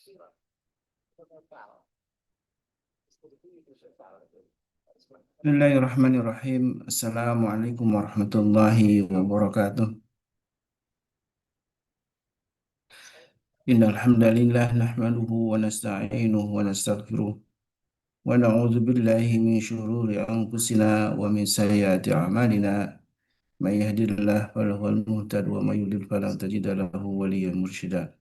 Bismillahirrahmanirrahim. Assalamualaikum warahmatullahi wabarakatuh. Innal hamdalillah nahmaduhu wa nasta'inuhu wa nastaghfiruh wa na'udzu billahi min shururi anfusina wa min sayyiati a'malina. May yahdihillahu fahuwal muhtadi wa may yudlil fala tajida lahu waliyyan mursyida.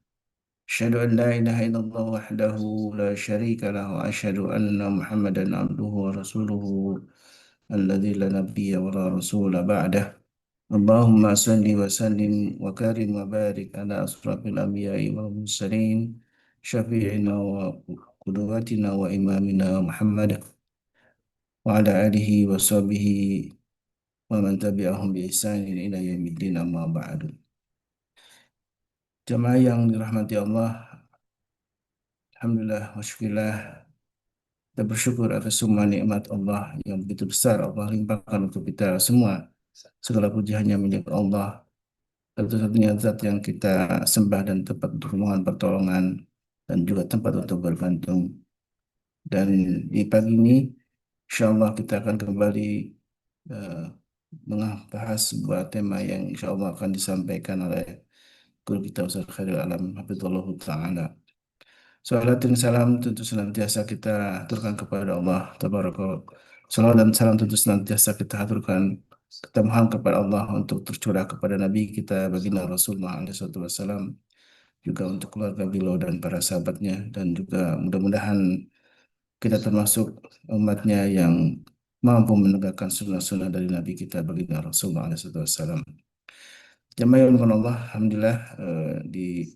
Asyhadu an la ilaha illallah wahdahu la syarika lahu wa asyhadu anna Muhammadan abduhu wa rasuluhu alladzi la nabiyya wa la rasula ba'dah. اللهم صل وسلم وكرم وبارك على أشرف الأنبياء والمرسلين شفيعنا وقدوتنا وإمامنا محمد وعلى آله وصحبه ومن تبعهم بإحسان إلى يوم الدين أما بعد. Jemaah yang dirahmati Allah, Alhamdulillah wa syukurillah, kita bersyukur atas semua nikmat Allah yang begitu besar Allah limpahkan untuk kita semua. Segala puji hanya milik Allah, satu-satunya zat yang kita sembah dan tempat untuk memohon pertolongan dan juga tempat untuk bergantung. Dan di pagi ini, insya Allah kita akan kembali eh, membahas sebuah tema yang insya Allah akan disampaikan oleh guru kita Ustaz Khairul Alam Hafizullah Ta'ala. Salat dan salam tentu senantiasa kita aturkan kepada Allah Tabaraka. Salam dan salam tentu senantiasa kita aturkan, kita mohon kepada Allah untuk tercurah kepada Nabi kita baginda Rasulullah SAW, juga untuk keluarga beliau dan para sahabatnya, dan juga mudah-mudahan kita termasuk umatnya yang mampu menegakkan sunnah-sunnah dari Nabi kita baginda Rasulullah SAW. Jamaah yang dimuliakan Allah, Alhamdulillah, di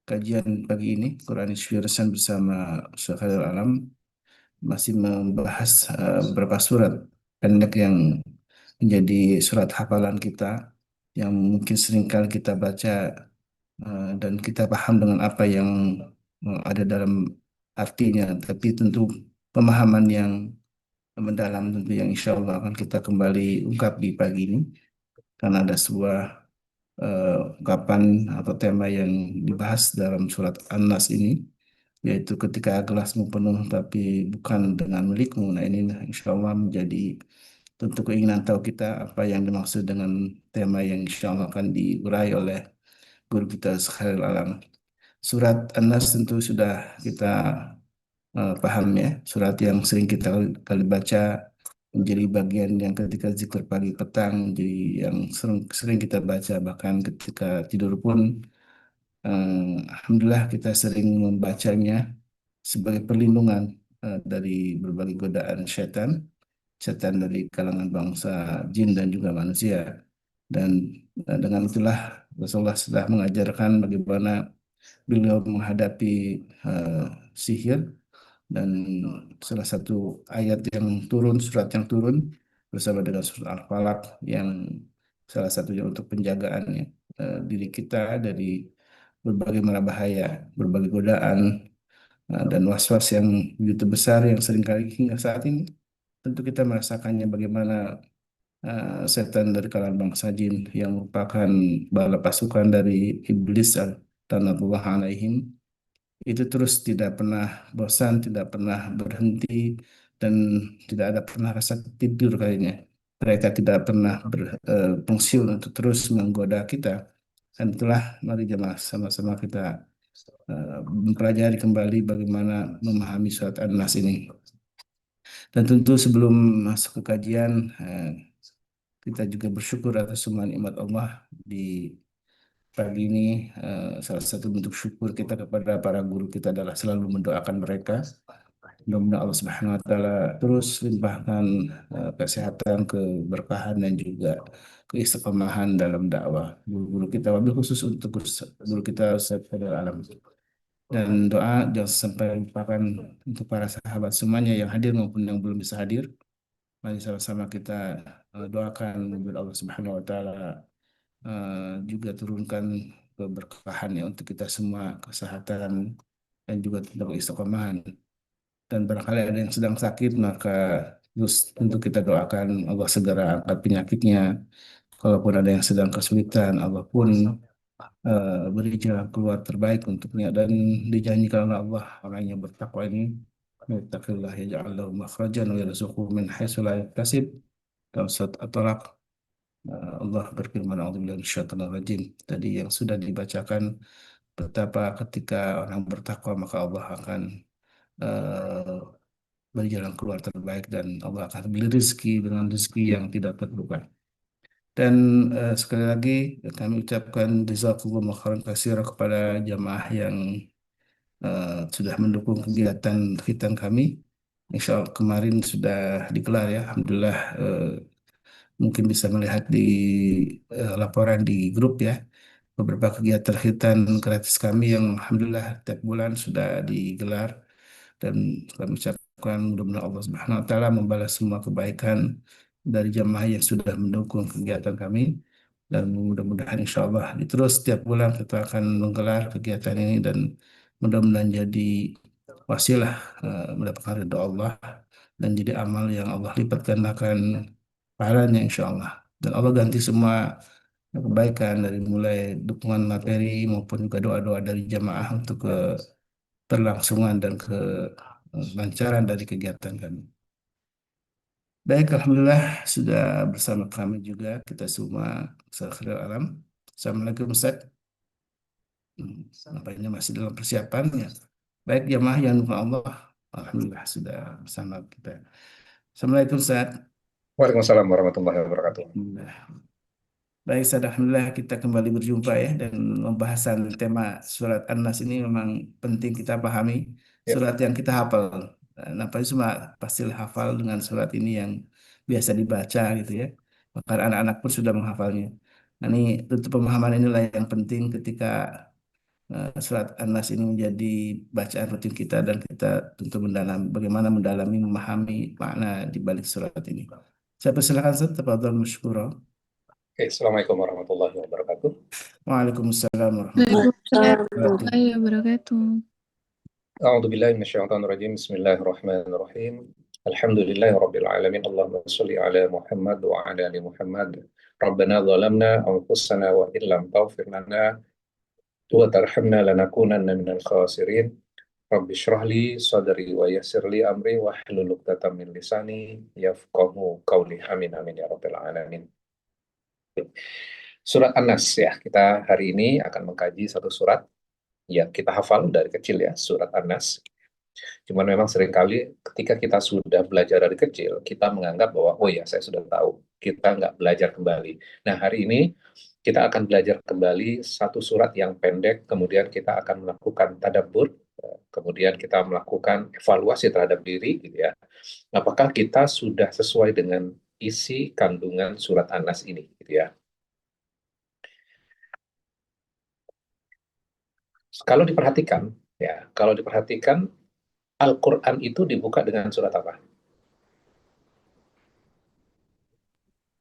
kajian pagi ini Quranish Firasan bersama Syekh Khairul Alam masih membahas beberapa surat pendek yang menjadi surat hafalan kita, yang mungkin seringkali kita baca dan kita paham dengan apa yang ada dalam artinya, tapi tentu pemahaman yang mendalam tentu yang insya Allah akan kita kembali ungkap di pagi ini, karena ada sebuah ungkapan atau tema yang dibahas dalam surat An-Nas ini, yaitu ketika gelasmu penuh tapi bukan dengan milikmu. Nah ini insya Allah menjadi tentu keinginan tahu kita apa yang dimaksud dengan tema yang insya Allah akan diurai oleh guru kita Khairul Alam. Surat An-Nas tentu sudah kita paham ya, surat yang sering kita kali baca, menjadi bagian yang ketika zikir pagi petang, jadi yang sering kita baca bahkan ketika tidur pun. Alhamdulillah kita sering membacanya sebagai perlindungan dari berbagai godaan setan, setan dari kalangan bangsa jin dan juga manusia. Dan dengan itulah Rasulullah sudah mengajarkan bagaimana beliau menghadapi sihir, dan salah satu ayat yang turun, surat yang turun bersama dengan surat Al-Falaq yang salah satunya untuk penjagaan ya, diri kita dari berbagai mara bahaya, berbagai godaan dan was-was yang begitu besar yang seringkali hingga saat ini tentu kita merasakannya, bagaimana setan dari kalangan bangsa jin yang merupakan bala pasukan dari iblis tanatullah alaihim itu terus tidak pernah bosan, tidak pernah berhenti, dan tidak ada pernah rasa tidur kayaknya. Mereka tidak pernah berfungsi untuk terus menggoda kita. Dan itulah mari jemaah sama-sama kita mempelajari kembali bagaimana memahami surat An-Nas ini. Dan tentu sebelum masuk ke kajian, kita juga bersyukur atas semua nikmat Allah di pagi ini. Salah satu bentuk syukur kita kepada para guru kita adalah selalu mendoakan mereka. Mudah-mudahan Allah Subhanahu wa taala terus limpahkan kesehatan, keberkahan dan juga keistiqomahan dalam dakwah guru-guru kita, wabil khusus untuk guru kita Ustaz Fadil Alam. Dan doa jangan sampai lupakan untuk para sahabat semuanya yang hadir maupun yang belum bisa hadir. Mari sama-sama kita doakan agar Allah Subhanahu wa taala juga turunkan keberkahan ya untuk kita semua, kesehatan dan juga tentang istiqomahan. Dan barangkali ada yang sedang sakit, maka terus tentu kita doakan Allah segera angkat penyakitnya. Kalaupun ada yang sedang kesulitan, Allah pun beri jalan keluar terbaik untuknya, dan dijanjikan oleh Allah orang yang bertakwa ini, "Yattaqillah yaj'al lahu makhrajan wa yarzuqhu min haitsu la yahtasib." Dalam surat At-Talaq, Allah berfirman, "A'udzubillahi minasyaitonir rajim." Tadi yang sudah dibacakan, betapa ketika orang bertakwa maka Allah akan eh, beri jalan keluar terbaik, dan Allah akan beri rezeki dengan rezeki yang tidak terduga. Dan sekali lagi kami ucapkan jazakumullah khairan katsira kepada jamaah yang sudah mendukung kegiatan khitan kami. Insya Allah kemarin sudah digelar ya, Alhamdulillah. Mungkin bisa melihat di laporan di grup ya, beberapa kegiatan khitan gratis kami yang Alhamdulillah tiap bulan sudah digelar, dan kami ucapkan mudah-mudahan Allah Subhanahu wa taala membalas semua kebaikan dari jamaah yang sudah mendukung kegiatan kami, dan mudah-mudahan insya Allah terus setiap bulan kita akan menggelar kegiatan ini, dan mudah-mudahan jadi wasilah mendapatkan ridho Allah, dan jadi amal yang Allah lipat gandakan pahalanya insya Allah, dan Allah ganti semua kebaikan dari mulai dukungan materi maupun juga doa-doa dari jamaah untuk keberlangsungan dan kelancaran dari kegiatan kami. Baik, Alhamdulillah sudah bersama kami juga kita semua sekhirul alam. Assalamualaikum Ustaz. Nampaknya masih dalam persiapan ya. Baik, jamaah yang dimuliakan Allah, Alhamdulillah sudah bersama kita. Assalamualaikum Ustaz. Waalaikumsalam warahmatullahi wabarakatuh. Alhamdulillah. Baik, Ustaz, Alhamdulillah kita kembali berjumpa ya, dan pembahasan tema surat An-Nas ini memang penting kita pahami. Ya, Surat yang kita hafal. Nampaknya semua pasti hafal dengan surat ini yang biasa dibaca gitu ya. Bahkan anak-anak pun sudah menghafalnya. Nah, ini tentu pemahaman inilah yang penting ketika surat An-Nas ini menjadi bacaan rutin kita, dan kita tentu bagaimana mendalami, memahami makna di balik surat ini. Saya persilakan Ustaz, tafadhol masykura. oke. Assalamualaikum warahmatullahi wabarakatuh. Waalaikumsalam warahmatullahi Waalaikumsalam wabarakatuh. warahmatullahi wabarakatuh. A'udzubillahi minasyaitonirrajim. Bismillahirrahmanirrahim. Alhamdulillahi rabbil alamin. Allahumma shalli ala Muhammad wa ala ali Muhammad. Rabbana zalamna anfusana wa illam taghfir lana wa tarhamna lanakunanna minal khasirin. Rabbi shrah li sadri wa yassir li amri wa hlul 'uqdatam min lisani yafqahu qawli. Amin amin ya rabbil alamin. Surat An-Nas ya. Kita hari ini akan mengkaji satu surat yang kita hafal dari kecil ya, surat An-Nas. Cuman memang seringkali ketika kita sudah belajar dari kecil, kita menganggap bahwa, oh ya saya sudah tahu, kita nggak belajar kembali. Nah hari ini kita akan belajar kembali satu surat yang pendek, kemudian kita akan melakukan tadabbur, kemudian kita melakukan evaluasi terhadap diri, gitu ya. Apakah kita sudah sesuai dengan isi kandungan surat An-Nas ini, gitu ya. Kalau diperhatikan, Al-Quran itu dibuka dengan surat apa?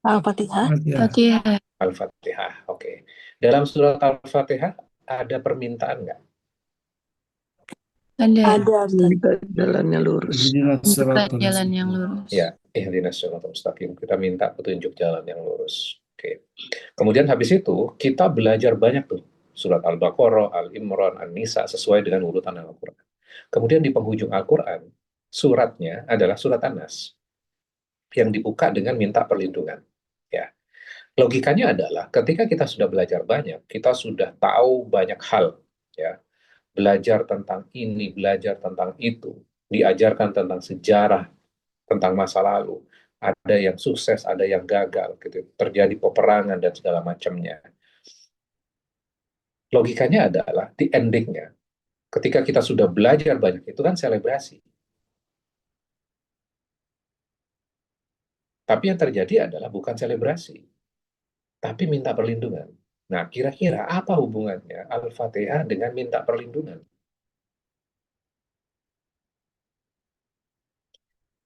Al-Fatihah. Ya, Fatihah. Al-Fatihah, oke. Dalam surat Al-Fatihah ada permintaan nggak? Ada. Ada, Ustaz. Jalannya lurus. ihdinas Bukan siratal jalan yang mustaqim. lurus. Ya, ihdinas siratal mustaqim. Kita minta petunjuk jalan yang lurus. Oke. Kemudian habis itu kita belajar banyak tuh. Surat Al-Baqarah, Al-Imran, An-Nisa sesuai dengan urutan Al-Quran. Kemudian di penghujung Al-Quran, suratnya adalah surat An-Nas yang dibuka dengan minta perlindungan. Ya. Logikanya adalah ketika kita sudah belajar banyak, kita sudah tahu banyak hal, ya. Belajar tentang ini, belajar tentang itu, diajarkan tentang sejarah, tentang masa lalu, ada yang sukses, ada yang gagal, gitu. Terjadi peperangan dan segala macamnya. Logikanya adalah di endingnya, ketika kita sudah belajar banyak, itu kan selebrasi. Tapi yang terjadi adalah bukan selebrasi, tapi minta perlindungan. Nah, kira-kira apa hubungannya Al-Fatihah dengan minta perlindungan?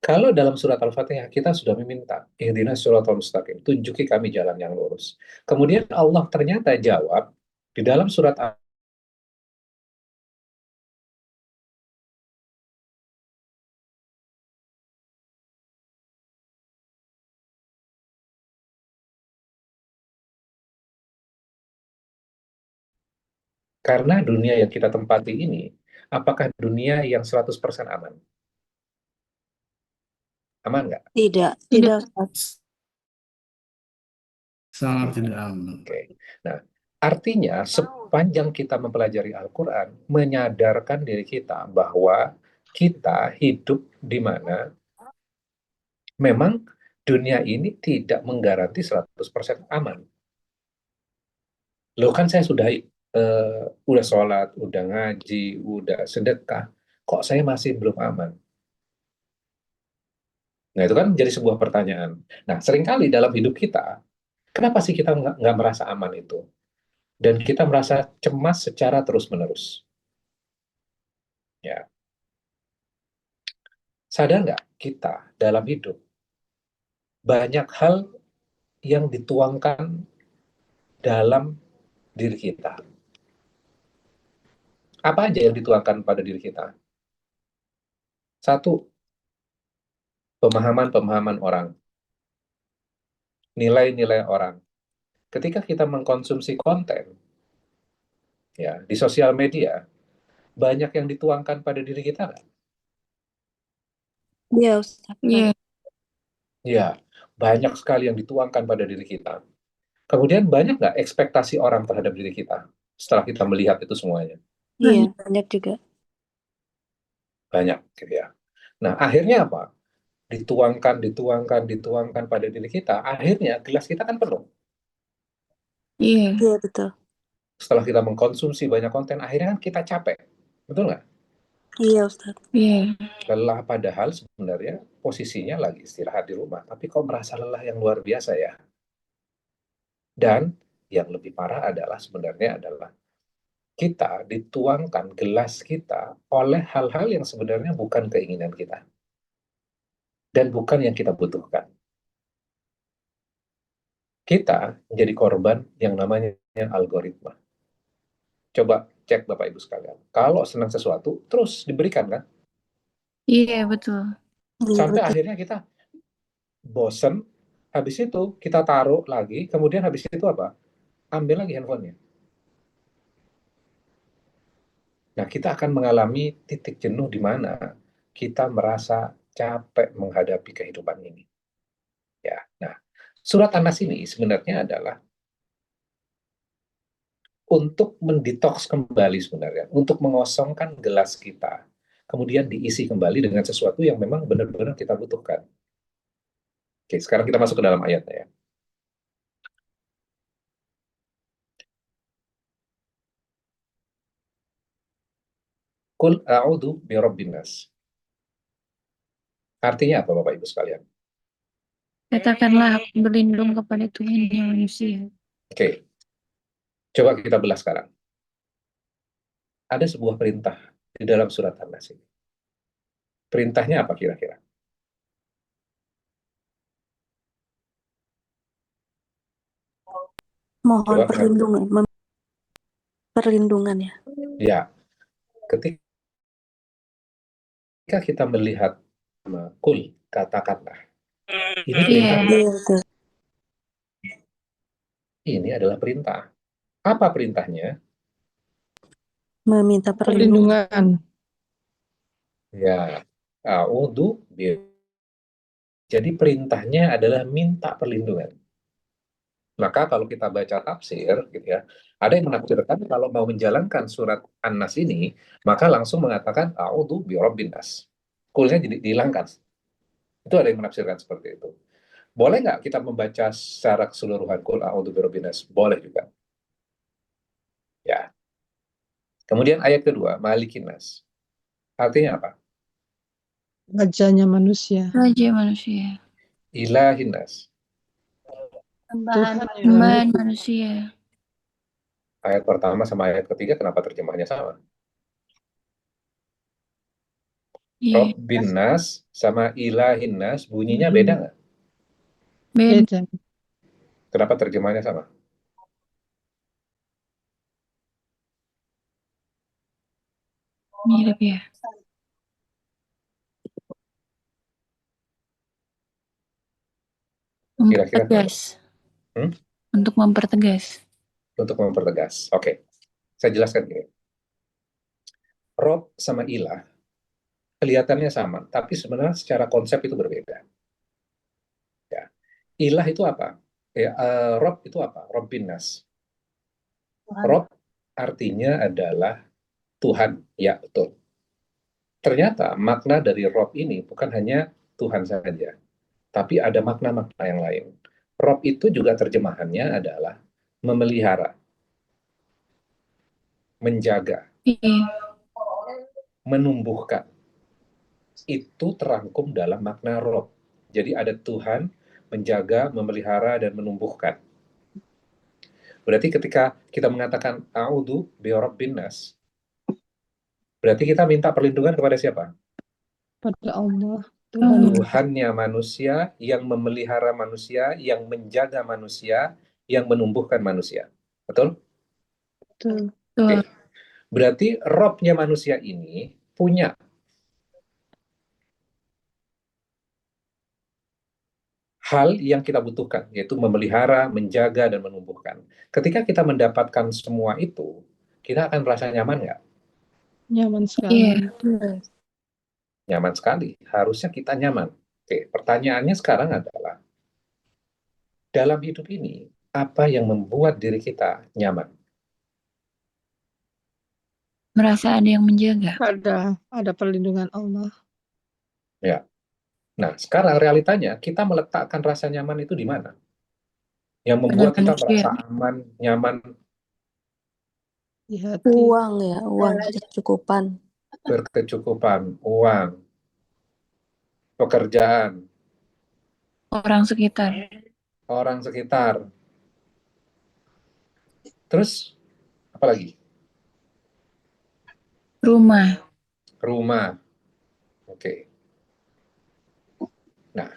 Kalau dalam surat Al-Fatihah kita sudah meminta, ihdinas siratal mustaqim, tunjuki kami jalan yang lurus. Kemudian Allah ternyata jawab di dalam surat Karena dunia yang kita tempati ini, apakah dunia yang 100% aman? Aman nggak? Tidak, Tidak. Ustaz. Sangat tidak aman. Oke. Nah, artinya sepanjang kita mempelajari Al-Quran, menyadarkan diri kita bahwa kita hidup di mana memang dunia ini tidak menggaranti 100% aman. Loh kan saya udah sholat, udah ngaji, udah sedekah, kok saya masih belum aman? Nah, itu kan jadi sebuah pertanyaan. Nah, seringkali dalam hidup kita, kenapa sih kita nggak merasa aman itu? Dan kita merasa cemas secara terus-menerus. Ya, sadar nggak kita dalam hidup banyak hal yang dituangkan dalam diri kita. Apa aja yang dituangkan pada diri kita? Satu, pemahaman-pemahaman orang, nilai-nilai orang. Ketika kita mengkonsumsi konten, ya di sosial media, banyak yang dituangkan pada diri kita nggak? Iya, Ustaz. Iya. Ya, banyak sekali yang dituangkan pada diri kita. Kemudian banyak nggak ekspektasi orang terhadap diri kita setelah kita melihat itu semuanya? Iya, banyak juga. Banyak, gitu ya. Nah, akhirnya apa? Dituangkan pada diri kita. Akhirnya gelas kita kan penuh. Iya. Iya, betul. Setelah kita mengkonsumsi banyak konten, akhirnya kan kita capek. Betul nggak? Iya, Ustaz. Iya. Lelah padahal sebenarnya posisinya lagi istirahat di rumah. Tapi kok merasa lelah yang luar biasa ya? Dan yang lebih parah adalah sebenarnya adalah kita dituangkan gelas kita oleh hal-hal yang sebenarnya bukan keinginan kita. Dan bukan yang kita butuhkan. Kita menjadi korban yang namanya algoritma. Coba cek Bapak Ibu sekalian. Kalau senang sesuatu, terus diberikan kan? Iya, betul. Iya, Sampai betul. akhirnya kita bosen, habis itu kita taruh lagi, kemudian habis itu apa? Ambil lagi handphonenya. Nah, kita akan mengalami titik jenuh di mana kita merasa capek menghadapi kehidupan ini. Ya, nah, surat An-Nas ini sebenarnya adalah untuk mendetoks kembali sebenarnya, untuk mengosongkan gelas kita, kemudian diisi kembali dengan sesuatu yang memang benar-benar kita butuhkan. Oke, sekarang kita masuk ke dalam ayatnya ya. Kul a'udhu birabbin nas. Artinya apa Bapak Ibu sekalian? Katakanlah aku berlindung kepada Tuhan yang manusia. Oke, coba kita belah sekarang. Ada sebuah perintah di dalam surat An-Nas ini. Perintahnya apa kira-kira? Mohon Coba perlindungan. Perlindungan ya. Ya, ketika kita melihat kul, katakanlah. Ini perintah, Iya. Iya, betul. ini adalah perintah. Apa perintahnya? Meminta perlindungan. Perlindungan. Ya, a'udhu bi. Jadi perintahnya adalah minta perlindungan. Maka kalau kita baca tafsir, gitu ya, ada yang menafsirkan kalau mau menjalankan surat An-Nas ini, maka langsung mengatakan a'udhu bi rabbin nas. Kulnya jadi dihilangkan. Itu ada yang menafsirkan seperti itu. Boleh nggak kita membaca secara keseluruhan kul a'udhu bi rabbin nas? Boleh juga. Ya. Kemudian ayat kedua, malikin nas. Artinya apa? Rajanya manusia. Raja manusia. Ilahin nas. Tuhan yang Sembahan manusia. Ayat pertama sama ayat ketiga kenapa terjemahnya sama? Iya. Rabbin nas sama ilahin nas bunyinya beda nggak? Beda. beda. Kenapa terjemahnya sama? Mirip ya. Kira-kira Mempertegas. Hmm? Untuk mempertegas. Untuk mempertegas. Oke. Saya jelaskan gini. Rob sama ilah kelihatannya sama, tapi sebenarnya secara konsep itu berbeda. Ya. Ilah itu apa? Ya, Rob itu apa? Rob binas. Rob artinya adalah Tuhan. Ya, betul. Ternyata makna dari Rob ini bukan hanya Tuhan saja, tapi ada makna-makna yang lain. Rob itu juga terjemahannya adalah memelihara, menjaga, Iya. menumbuhkan. Itu terangkum dalam makna Rob. Jadi ada Tuhan menjaga, memelihara, dan menumbuhkan. Berarti ketika kita mengatakan A'udhu bi'rabbin nas, berarti kita minta perlindungan kepada siapa? Pada Allah. Oh, Tuhan. Tuhannya manusia, yang memelihara manusia, yang menjaga manusia, yang menumbuhkan manusia. Betul? Betul. betul. Oke. Berarti Robnya manusia ini punya hal yang kita butuhkan, yaitu memelihara, menjaga, dan menumbuhkan. Ketika kita mendapatkan semua itu, kita akan merasa nyaman nggak? Nyaman Iya. sekali. Nyaman sekali. Harusnya kita nyaman. Oke, pertanyaannya sekarang adalah, dalam hidup ini, apa yang membuat diri kita nyaman? Merasa ada yang menjaga. Ada perlindungan Allah. Ya. Nah, sekarang realitanya, kita meletakkan rasa nyaman itu di mana? Yang Pada membuat kita manusia. merasa aman, nyaman, Di hati. Uang ya, uang kecukupan. berkecukupan, uang, pekerjaan, Orang sekitar. orang sekitar. Terus, apa lagi? Rumah. Rumah. Oke. Nah,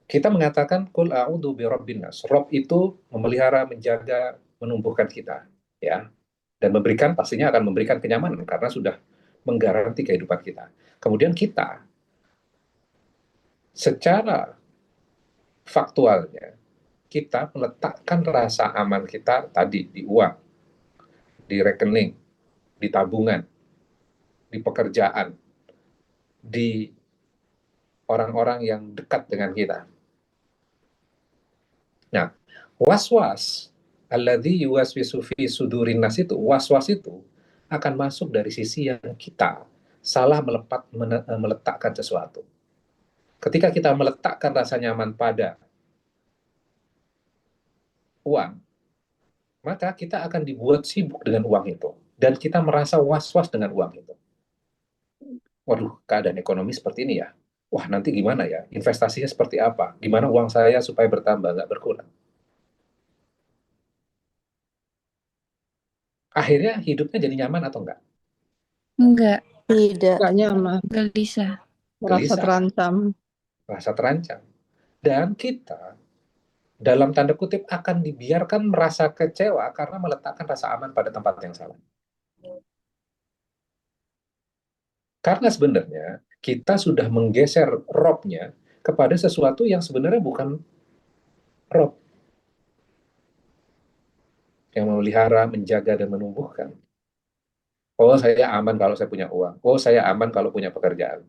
kita mengatakan kul a'udzu birabbin nas. Rob itu memelihara, menjaga, menumbuhkan kita, ya. Dan memberikan, pastinya akan memberikan kenyamanan karena sudah menggaranti kehidupan kita. Kemudian kita secara faktualnya kita meletakkan rasa aman kita tadi di uang, di rekening, di tabungan, di pekerjaan, di orang-orang yang dekat dengan kita. Nah, was-was alladzi yuwaswisu fi sudurin nas itu, was-was itu akan masuk dari sisi yang kita salah meletakkan sesuatu. Ketika kita meletakkan rasa nyaman pada uang, maka kita akan dibuat sibuk dengan uang itu. Dan kita merasa was-was dengan uang itu. Waduh, keadaan ekonomi seperti ini ya. Wah, nanti gimana ya? Investasinya seperti apa? Gimana uang saya supaya bertambah, nggak berkurang? Akhirnya hidupnya jadi nyaman atau enggak? Enggak. Tidak. Gak nyaman. Gelisah. Merasa Gelisah, terancam. merasa terancam. Dan kita, dalam tanda kutip, akan dibiarkan merasa kecewa karena meletakkan rasa aman pada tempat yang salah. Karena sebenarnya kita sudah menggeser robnya kepada sesuatu yang sebenarnya bukan rob. Yang memelihara, menjaga, dan menumbuhkan. Oh, saya aman kalau saya punya uang. Oh, saya aman kalau punya pekerjaan.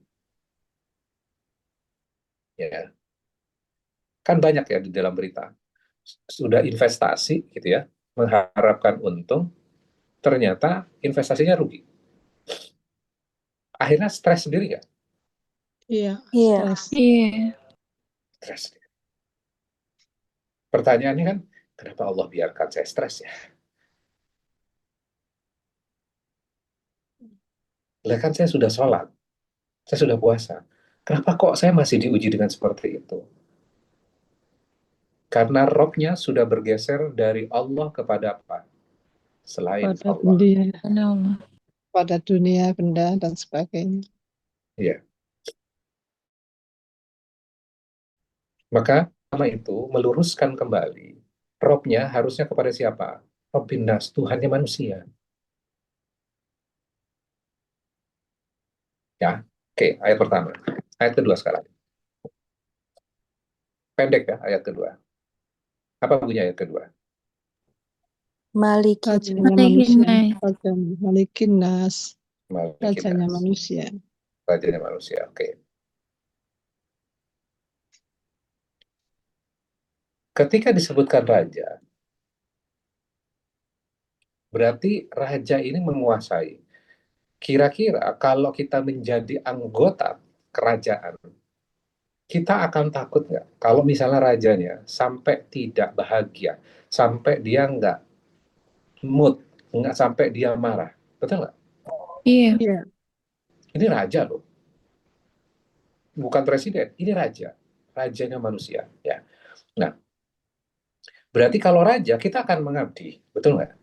Ya, kan banyak ya di dalam berita. Sudah investasi gitu ya, mengharapkan untung, ternyata investasinya rugi. Akhirnya stres sendiri nggak? Iya. Iya. Stres. Iya. Stres. Pertanyaannya kan, kenapa Allah biarkan saya stres ya? Lah kan saya sudah sholat, saya sudah puasa. Kenapa kok saya masih diuji dengan seperti itu? Karena robnya sudah bergeser dari Allah kepada apa? Selain Pada Allah. dunia, Karena Allah. pada dunia, benda, dan sebagainya. Iya. Maka sama itu meluruskan kembali robnya harusnya kepada siapa? Robbin nas, Tuhannya manusia. Ya, oke, ayat pertama. Ayat kedua sekarang. Pendek ya, ayat kedua. Apa bunyi ayat kedua? Malikin. Rajanya Malikin manusia. nas. Raja Malikin Nas. Malikin Rajanya nas. manusia. Rajanya manusia. Oke. Ketika disebutkan raja, berarti raja ini menguasai. Kira-kira kalau kita menjadi anggota kerajaan, kita akan takut nggak kalau misalnya rajanya sampai tidak bahagia, sampai dia nggak mood, nggak sampai dia marah, betul nggak? Iya. Iya. Ini raja loh, bukan presiden, ini raja, rajanya manusia, ya. Nah, berarti kalau raja kita akan mengabdi, betul nggak?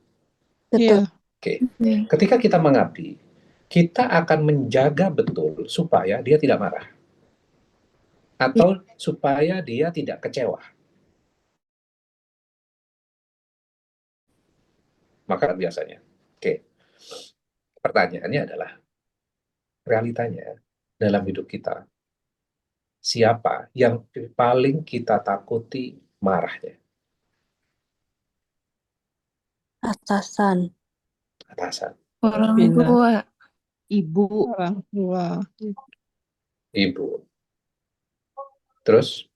Iya. Betul. Oke, Iya. ketika kita mengabdi, kita akan menjaga betul supaya dia tidak marah atau supaya dia tidak kecewa. Maka biasanya, oke, pertanyaannya adalah realitanya dalam hidup kita, siapa yang paling kita takuti marahnya? Atasan. Atasan, Orang Bina. tua. Ibu, Orang tua. ibu, terus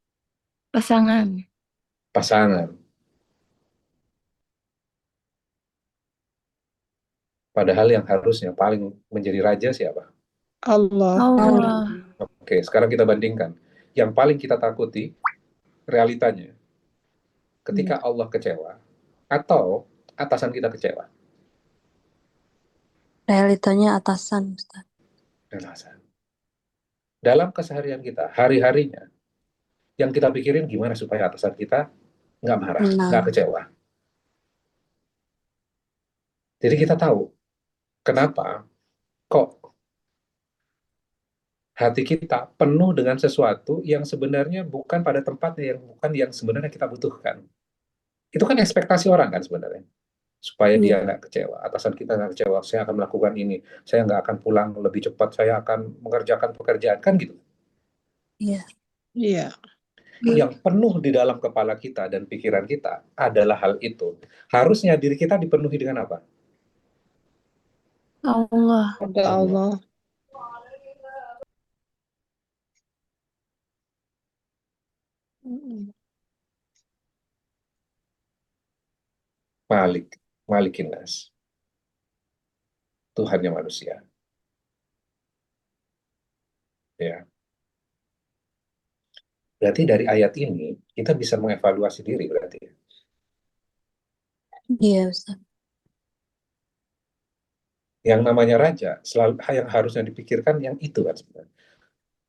Pasangan. pasangan. Padahal yang harusnya paling menjadi raja siapa? Allah. Allah. Oke, sekarang kita bandingkan. Yang paling kita takuti realitanya ketika Allah kecewa atau atasan kita kecewa? Realitanya atasan, Ustaz. Atasan. Dalam keseharian kita, hari-harinya, yang kita pikirin gimana supaya atasan kita nggak marah, nggak Tenang. kecewa. Jadi kita tahu kenapa kok hati kita penuh dengan sesuatu yang sebenarnya bukan pada tempatnya, yang bukan yang sebenarnya kita butuhkan. Itu kan ekspektasi orang kan sebenarnya. Supaya Iya. dia nggak kecewa, atasan kita nggak kecewa, saya akan melakukan ini, saya nggak akan pulang lebih cepat, saya akan mengerjakan pekerjaan, kan gitu. Iya. Iya. Yang penuh di dalam kepala kita dan pikiran kita adalah hal itu. Harusnya diri kita dipenuhi dengan apa? Allah. Ada Allah. Mm. Malikin nas, Tuhannya manusia. Ya. Berarti dari ayat ini kita bisa mengevaluasi diri berarti. Iya, Ustaz. Yang namanya raja selalu yang harusnya dipikirkan yang itu kan sebenarnya.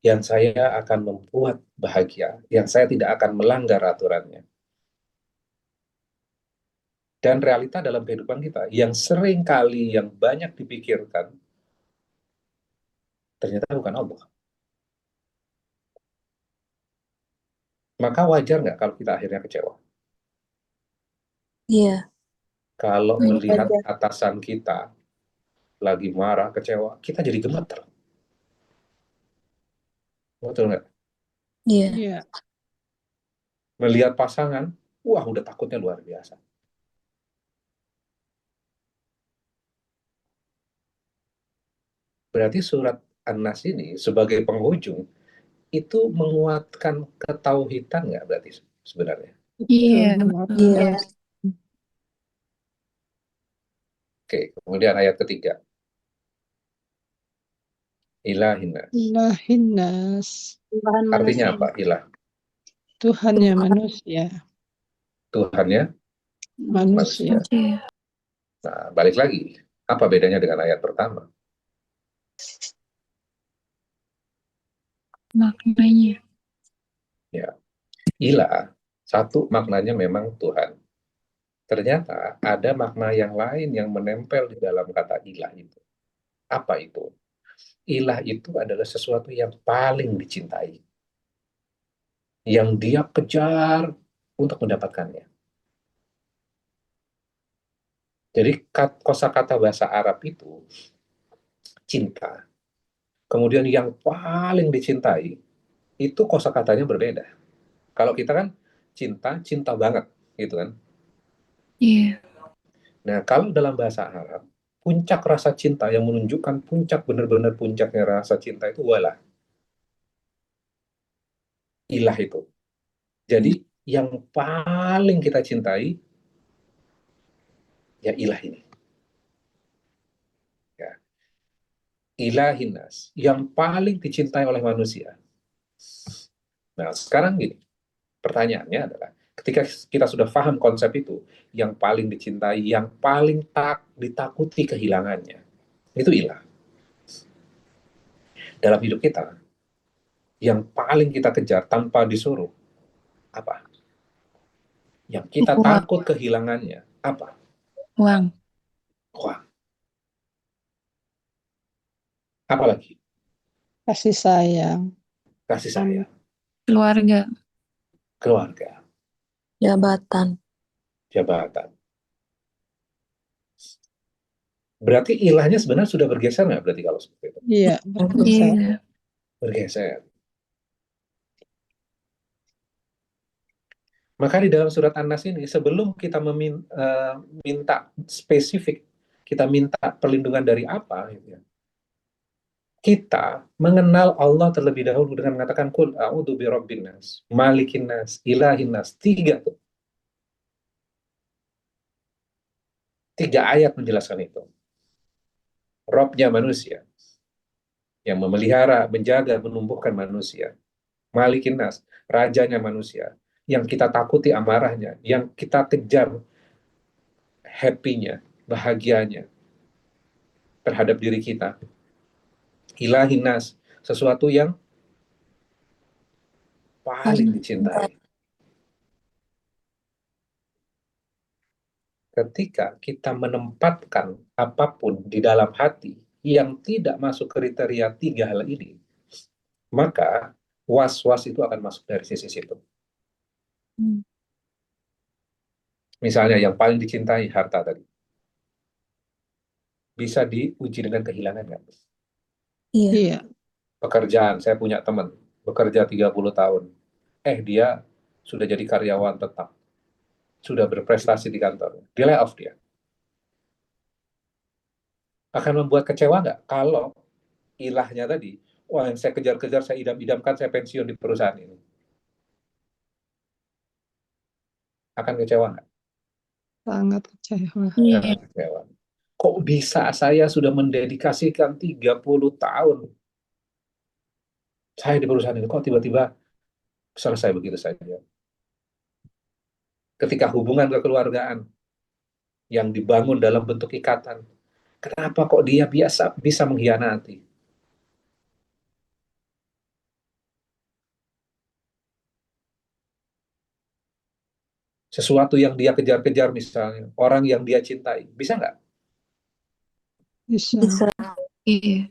Yang saya akan membuat bahagia, yang saya tidak akan melanggar aturannya. Dan realita dalam kehidupan kita yang sering kali yang banyak dipikirkan ternyata bukan Allah. Maka wajar nggak kalau kita akhirnya kecewa? Iya. Kalau melihat Wajar. atasan kita lagi marah, kecewa, kita jadi gemeter. Betul nggak? Iya. Iya. Melihat pasangan, wah udah takutnya luar biasa. Berarti surat An-Nas ini sebagai penghujung itu menguatkan ketauhidan nggak berarti sebenarnya? Iya. Betul. Iya. Oke, kemudian ayat ketiga. Ilahinas. Ilahin Nas. Artinya apa? Ilah. Tuhannya manusia. Tuhannya Manusia. Iya. Nah, balik lagi. Apa bedanya dengan ayat pertama? Maknanya. Ya, ilah, satu maknanya memang Tuhan. Ternyata ada makna yang lain yang menempel di dalam kata ilah itu. Apa itu? Ilah itu adalah sesuatu yang paling dicintai. Yang dia kejar untuk mendapatkannya. Jadi kosakata bahasa Arab itu cinta. Kemudian yang paling dicintai itu kosakatanya berbeda. Kalau kita kan cinta, cinta banget gitu kan. Iya. Nah, kalau dalam bahasa Arab, puncak rasa cinta yang menunjukkan puncak benar-benar puncaknya rasa cinta itu walah, ilah itu. Jadi yang paling kita cintai ya ilah ini. Ya. Ilahinas, yang paling dicintai oleh manusia. Nah, sekarang gini, pertanyaannya adalah, ketika kita sudah paham konsep itu, yang paling dicintai, yang paling ditakuti kehilangannya, itu ilah. Dalam hidup kita, yang paling kita kejar tanpa disuruh, apa? Yang kita Uang. takut kehilangannya, apa? Uang. Wah, apa lagi? Kasih sayang. Kasih sayang, Keluarga. keluarga, Jabatan. jabatan. Berarti ilahnya sebenarnya sudah bergeser nggak berarti kalau seperti itu? Iya, bergeser. Iya. Bergeser. Maka di dalam surat An-Nas ini, sebelum kita minta spesifik, kita minta perlindungan dari apa, gitu ya, kita mengenal Allah terlebih dahulu dengan mengatakan kul a'udzu birabbin nas, malikin nas, ilahin nas. Tiga ayat menjelaskan itu. Robnya manusia, yang memelihara, menjaga, menumbuhkan manusia. Malikin nas, rajanya manusia, yang kita takuti amarahnya, yang kita kejar happy-nya, bahagianya terhadap diri kita. Ilahin nas, sesuatu yang paling dicintai. Ketika kita menempatkan apapun di dalam hati yang tidak masuk kriteria tiga hal ini, maka was-was itu akan masuk dari sisi situ. Misalnya yang paling dicintai harta tadi. Bisa diuji dengan kehilangan nggak? Iya. Iya, Pekerjaan, saya punya teman, bekerja 30 tahun. Dia sudah jadi karyawan tetap. Sudah berprestasi di kantor. Di layoff dia. Akan membuat kecewa nggak kalau ilahnya tadi, wah yang saya kejar-kejar, saya idam-idamkan, saya pensiun di perusahaan ini. Akan kecewa nggak? sangat kecewa. Iya. Sangat kecewa. Kok bisa saya sudah mendedikasikan 30 tahun saya di perusahaan ini, kok tiba-tiba selesai begitu saja. Ketika hubungan kekeluargaan yang dibangun dalam bentuk ikatan, kenapa kok dia biasa bisa mengkhianati? Sesuatu yang dia kejar-kejar misalnya, orang yang dia cintai, bisa nggak? Bisa. Bisa. Iya.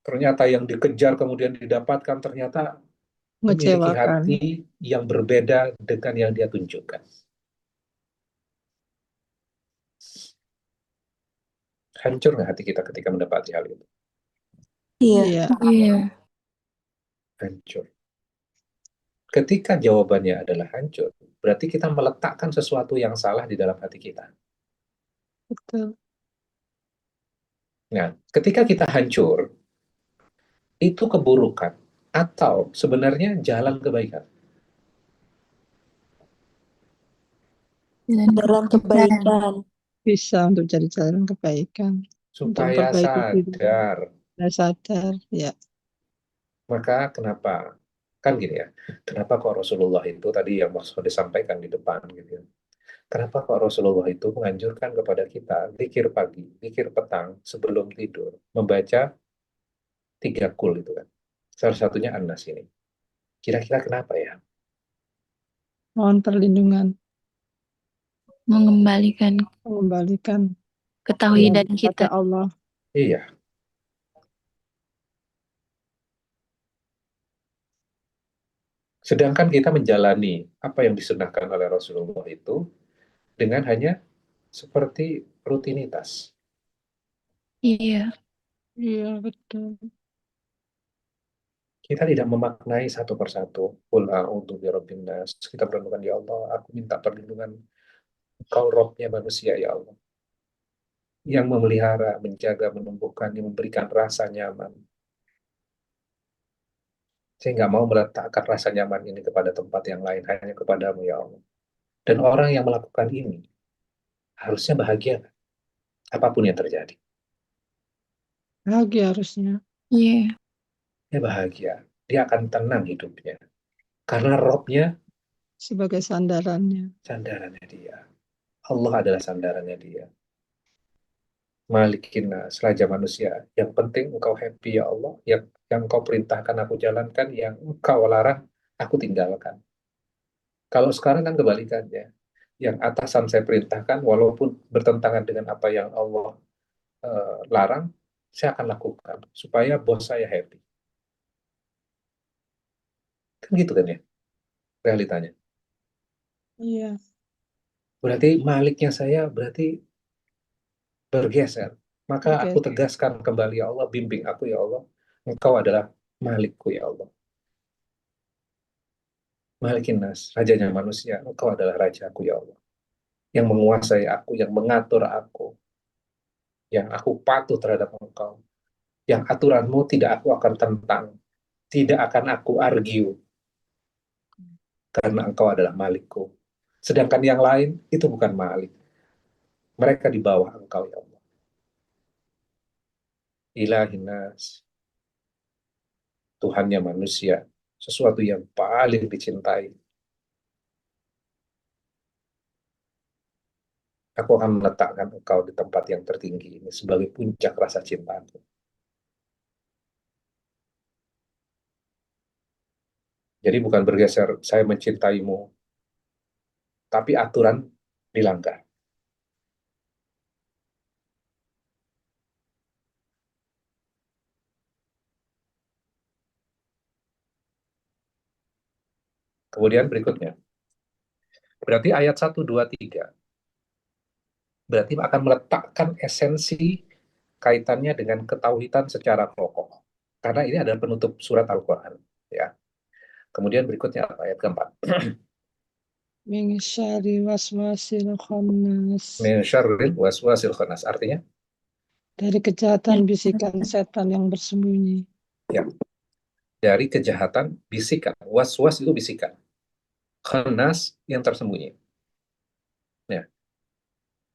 Ternyata yang dikejar kemudian didapatkan ternyata memiliki Mengecewakan. hati yang berbeda dengan yang dia tunjukkan. Hancur nggak hati kita ketika mendapati hal itu? Iya. Iya, Iya. Hancur. Ketika jawabannya adalah hancur, berarti kita meletakkan sesuatu yang salah di dalam hati kita. betul. Nah, ketika kita hancur, itu keburukan atau sebenarnya jalan kebaikan. Jalan kebaikan. Bisa untuk cari jalan kebaikan. Untuk Supaya memperbaiki diri. sadar. Saya sadar, ya. Maka kenapa? Kan gini ya, kenapa kok Rasulullah itu tadi yang maksud disampaikan di depan gitu ya. Kenapa kok Rasulullah itu menganjurkan kepada kita zikir pagi, zikir petang sebelum tidur, membaca 3 kul itu kan. Salah satunya An-Nas ini. Kira-kira kenapa ya? Mohon perlindungan, Mengembalikan mengembalikan ketauhidan kepada kita. Allah. Iya. Sedangkan kita menjalani apa yang disunahkan oleh Rasulullah itu dengan hanya seperti rutinitas. Iya. Iya, betul. Kita tidak memaknai satu persatu. Qul a'udzu birabbin nas. Kita berdoa, ya Allah, aku minta perlindungan Kau Robnya manusia, ya Allah. yang memelihara, menjaga, menumbuhkan, yang memberikan rasa nyaman. Saya nggak mau meletakkan rasa nyaman ini kepada tempat yang lain, hanya kepadamu ya Allah. Dan orang yang melakukan ini harusnya bahagia, apapun yang terjadi. Bahagia harusnya. Iya. Dia bahagia, dia akan tenang hidupnya. Karena Robnya Sebagai sandarannya. sandarannya dia. Allah adalah sandarannya dia. Malikin nas, Raja manusia. Yang penting engkau happy ya Allah. Yang engkau perintahkan aku jalankan, yang engkau larang aku tinggalkan. Kalau sekarang kan kebalikannya. Yang atasan saya perintahkan, walaupun bertentangan dengan apa yang Allah larang, saya akan lakukan. Supaya bos saya happy. Kan gitu kan ya, realitanya. Iya. Berarti maliknya saya berarti bergeser. Maka aku Oke. tegaskan kembali ya Allah, bimbing aku ya Allah. Engkau adalah malikku ya Allah. Malikin nas, rajanya manusia. Engkau adalah rajaku ya Allah. Yang menguasai aku, yang mengatur aku. Yang aku patuh terhadap engkau. Yang aturanmu tidak aku akan tentang. Tidak akan aku argue. Karena engkau adalah malikku. Sedangkan yang lain itu bukan malik. Mereka di bawah engkau ya Allah. Ilahin nas. Tuhannya manusia. Sesuatu yang paling dicintai. Aku akan meletakkan engkau di tempat yang tertinggi ini sebagai puncak rasa cintaku. Jadi bukan bergeser, saya mencintaimu, tapi aturan dilanggar. Kemudian berikutnya, berarti ayat 1, 2, 3, berarti akan meletakkan esensi kaitannya dengan ketauhidan secara pokok. Karena ini adalah penutup surat Al-Quran. Ya. Kemudian berikutnya apa? Ayat keempat. Min syarri waswasil khannas. Min syarril waswasil khannas. Artinya? Dari kejahatan bisikan setan yang bersembunyi. Ya. Dari kejahatan bisikan. Waswas itu bisikan. Khannas yang tersembunyi. Ya.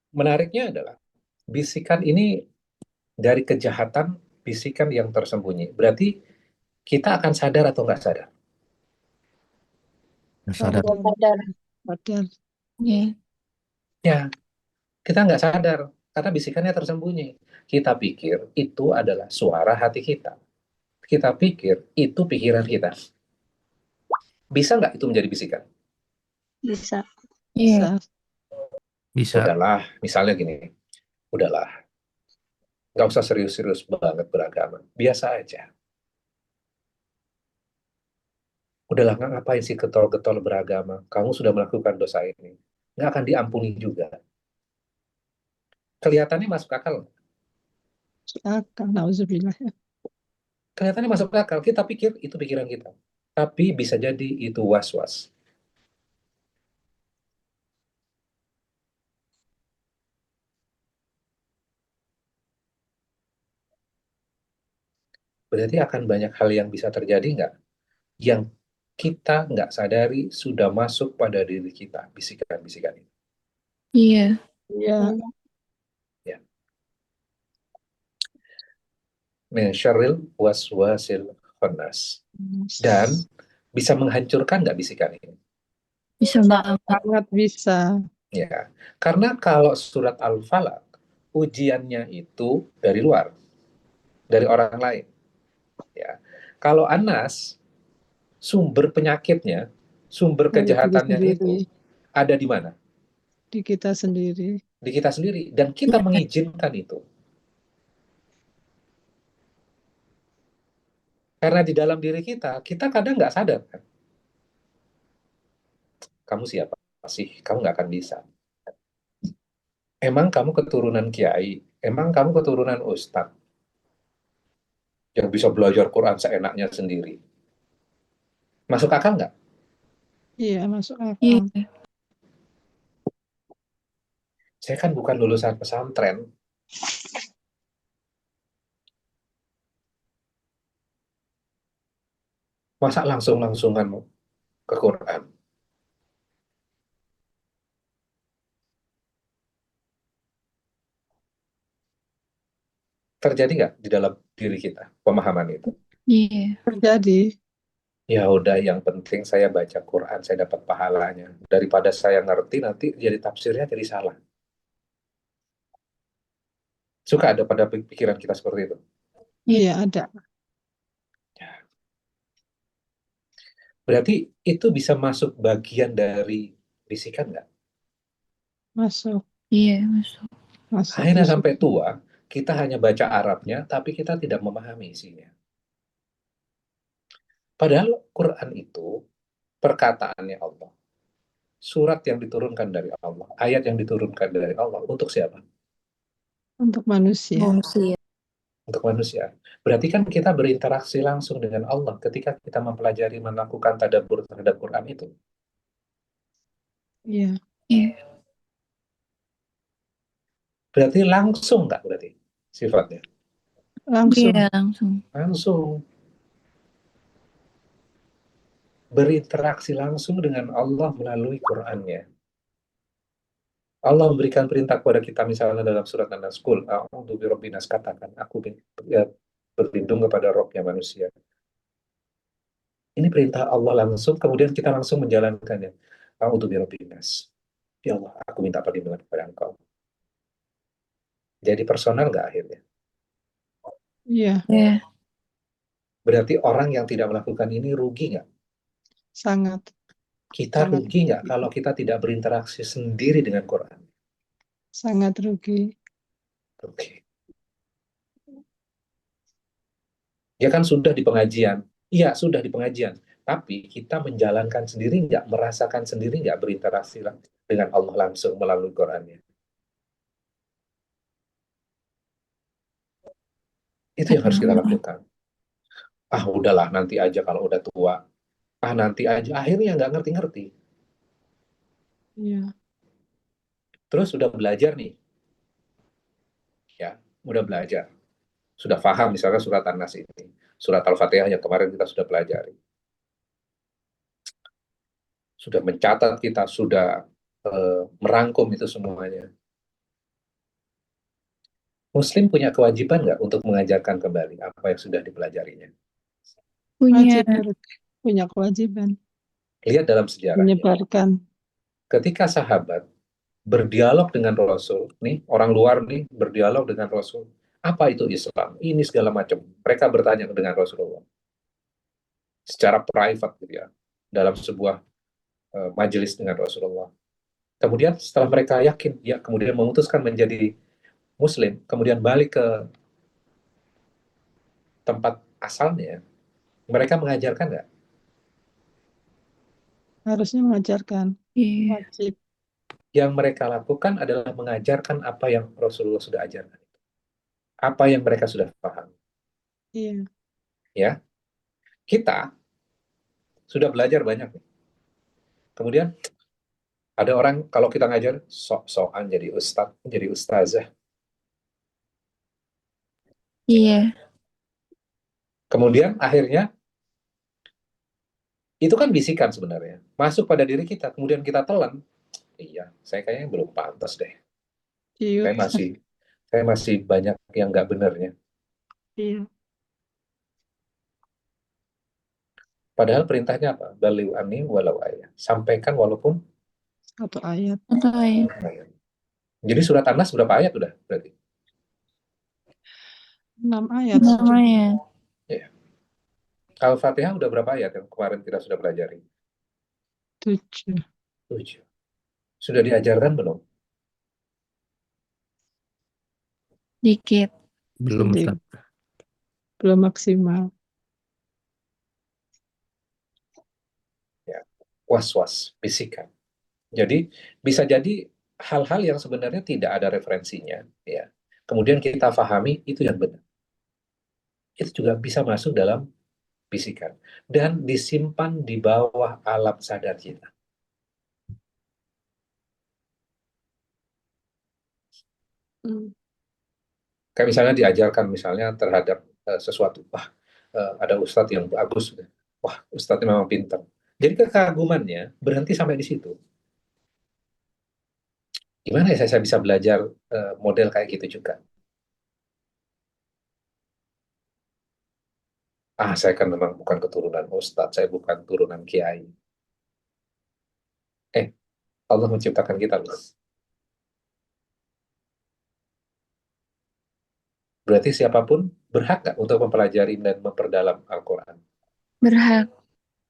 Menariknya adalah bisikan ini dari kejahatan bisikan yang tersembunyi. Berarti kita akan sadar atau nggak sadar? Sadar. Sadar. Sadar. Iya. Ya, kita nggak sadar karena bisikannya tersembunyi. Kita pikir itu adalah suara hati kita. Kita pikir itu pikiran kita. Bisa nggak itu menjadi bisikan? Bisa. Iya. Bisa. Bisa. Udahlah, misalnya gini. Udahlah, nggak usah serius-serius banget beragama. Biasa aja. Udahlah, nggak ngapain sih getol-getol beragama. Kamu sudah melakukan dosa ini. Nggak akan diampuni juga. Kelihatannya masuk akal. Akal. Nauzubillah. Kelihatannya masuk akal. Kita pikir itu pikiran kita. Tapi bisa jadi itu was-was. Berarti akan banyak hal yang bisa terjadi nggak? Yang kita nggak sadari sudah masuk pada diri kita. Bisikan-bisikan itu. Iya. Iya. Ya. Min syarril waswasil khannas. Dan bisa menghancurkan nggak bisikan ini? Bisa banget. Sangat bisa. Ya, karena kalau surat Al-Falaq, ujiannya itu dari luar, dari orang lain. Ya, kalau Anas, sumber penyakitnya, sumber Dari diri kejahatannya sendiri. itu ada di mana? Di kita sendiri. Di kita sendiri. Dan kita mengizinkan itu. Karena di dalam diri kita kadang nggak sadar kan. Kamu siapa sih? Kamu nggak akan bisa. Emang kamu keturunan kiai? Emang kamu keturunan ustadz? Yang bisa belajar Quran seenaknya sendiri. Masuk akal nggak? Iya, masuk akal. Iya. Saya kan bukan lulusan pesantren. Masa langsung-langsungan ke Quran? Terjadi nggak di dalam diri kita pemahaman itu? Iya. Terjadi. Ya udah, yang penting saya baca Quran, saya dapat pahalanya. Daripada saya ngerti nanti jadi tafsirnya jadi salah. Suka ada pada pikiran kita seperti itu. Iya, ada. Berarti itu bisa masuk bagian dari bisikan nggak? Masuk. Iya, masuk. Masuk. Akhirnya Bisa. sampai tua, kita hanya baca Arabnya, tapi kita tidak memahami isinya. Padahal Quran itu perkataannya Allah. Surat yang diturunkan dari Allah. Ayat yang diturunkan dari Allah. Untuk siapa? Untuk manusia. Manusia. Untuk manusia. Berarti kan kita berinteraksi langsung dengan Allah ketika kita mempelajari, melakukan tadabbur terhadap Quran itu. Iya. Iya. Berarti langsung nggak berarti sifatnya? Langsung. Iya, langsung. Langsung. Berinteraksi langsung dengan Allah melalui Qurannya. Allah memberikan perintah kepada kita misalnya dalam surat An-Nas, "Qul a'udzu birabbin nas", katakan aku berlindung kepada Rabbnya manusia. Ini perintah Allah langsung, kemudian kita langsung menjalankannya. A'udzu birabbin nas. Ya Allah, aku minta perlindungan kepada Engkau. Jadi personal nggak akhirnya? Iya. Iya. Berarti orang yang tidak melakukan ini rugi nggak? Sangat. Kita Sangat rugi nggak kalau kita tidak berinteraksi sendiri dengan Quran? Sangat rugi. Rugi. Ya kan sudah di pengajian. Iya, sudah di pengajian. Tapi kita menjalankan sendiri nggak, merasakan sendiri nggak, berinteraksi dengan Allah langsung melalui Qurannya. Itu yang harus kita lakukan. Ah, udahlah, nanti aja kalau udah tua. Ah, nanti aja. Akhirnya nggak ngerti-ngerti. Iya. Terus sudah belajar nih. Ya, udah belajar. Sudah paham misalnya surat An-Nas ini. Surat Al-Fatihah yang kemarin kita sudah pelajari. Sudah mencatat, kita sudah merangkum itu semuanya. Muslim punya kewajiban nggak untuk mengajarkan kembali apa yang sudah dipelajarinya? Punya. Punya kewajiban. Lihat dalam sejarah. Menyebarkan. Ketika sahabat berdialog dengan Rasul, nih orang luar nih berdialog dengan Rasul, apa itu Islam? Ini segala macam. Mereka bertanya dengan Rasulullah secara private gitu ya, dalam sebuah majelis dengan Rasulullah. Kemudian setelah mereka yakin, ya kemudian memutuskan menjadi Muslim, kemudian balik ke tempat asalnya, mereka mengajarkan nggak? Harusnya mengajarkan. Iya. Wajib. Yang mereka lakukan adalah mengajarkan apa yang Rasulullah sudah ajarkan. Apa yang mereka sudah paham. Iya. Ya, kita sudah belajar banyak nih. Kemudian ada orang kalau kita ngajar sok-sokan jadi ustadz, jadi ustazah. Iya. Kemudian akhirnya itu kan bisikan sebenarnya. Masuk pada diri kita, kemudian kita telan. Iya, saya kayaknya belum pantas deh. Iya. Saya masih banyak yang nggak benernya. Iya. Padahal perintahnya apa? Baligh anni walau ayat. Sampaikan walaupun Satu ayat. Atau ayat. ayat. Jadi surat An-Nas berapa ayat udah berarti? 6 ayat. Namanya. Ya. Al-Fatihah udah berapa ayat yang kemarin kita sudah pelajari? 7. 7. Sudah diajarkan belum? Dikit. Belum, Sedikit. Ustaz. Belum maksimal. Ya. Was-was, bisikan. Jadi bisa jadi hal-hal yang sebenarnya tidak ada referensinya, ya. Kemudian kita pahami itu yang benar. Itu juga bisa masuk dalam bisikan dan disimpan di bawah alam sadar kita. Hmm. Kayak misalnya diajarkan misalnya terhadap sesuatu, wah ada ustadz yang bagus, wah ustadznya memang pintar. Jadi kekagumannya berhenti sampai di situ. Gimana ya saya bisa belajar model kayak gitu juga? Saya kan memang bukan keturunan ustadz, saya bukan turunan kiai. Allah menciptakan kita loh. Berarti siapapun berhak nggak untuk mempelajari dan memperdalam Al-Quran? Berhak.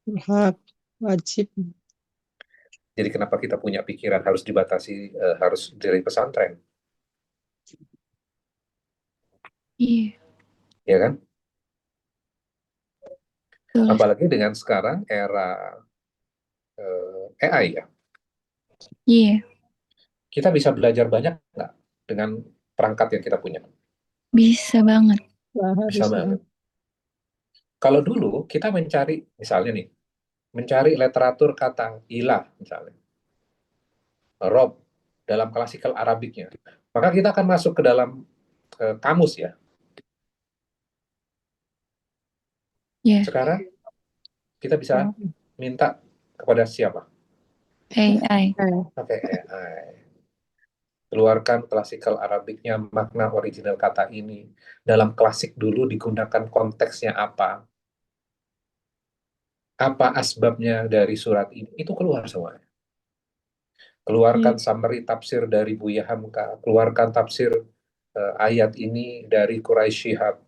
Berhak, wajib. Jadi kenapa kita punya pikiran harus dibatasi, harus dari pesantren, Iya. ya kan? Betul. Apalagi dengan sekarang era AI ya, Iya. kita bisa belajar banyak nggak dengan perangkat yang kita punya? Bisa banget. Wah, Bisa harus ya. banget. Kalau dulu kita mencari, misalnya nih, mencari literatur kata ilah, misalnya, Rob, dalam klasikal Arabiknya, maka kita akan masuk ke dalam kamus ya. Ya. Sekarang kita bisa minta kepada siapa? AI. Pakai AI. Keluarkan klasikal Arabiknya, makna original kata ini. Dalam klasik dulu digunakan konteksnya apa? Apa asbabnya dari surat ini? Itu keluar semuanya. Keluarkan summary tafsir dari Buya Hamka. Keluarkan tafsir ayat ini dari Quraisy Shihab.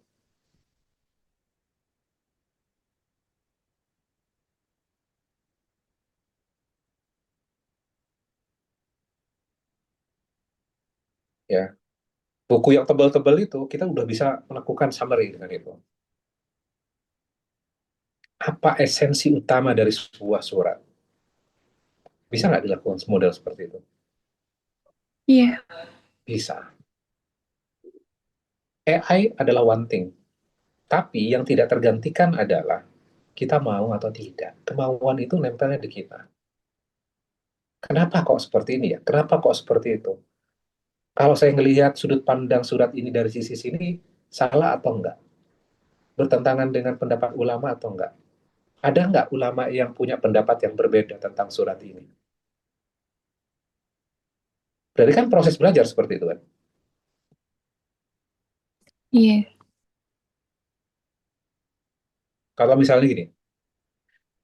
Ya, buku yang tebal-tebal itu kita udah bisa melakukan summary dengan itu. Apa esensi utama dari sebuah surat? Bisa nggak dilakukan model seperti itu? Iya. Bisa. AI adalah one thing, tapi yang tidak tergantikan adalah kita mau atau tidak. Kemauan itu nempelnya di kita. Kenapa kok seperti ini ya? Kenapa kok seperti itu? Kalau saya ngelihat sudut pandang surat ini dari sisi sini, salah atau enggak? Bertentangan dengan pendapat ulama atau enggak? Ada enggak ulama yang punya pendapat yang berbeda tentang surat ini? Berarti kan proses belajar seperti itu kan? Iya. Kalau misalnya gini,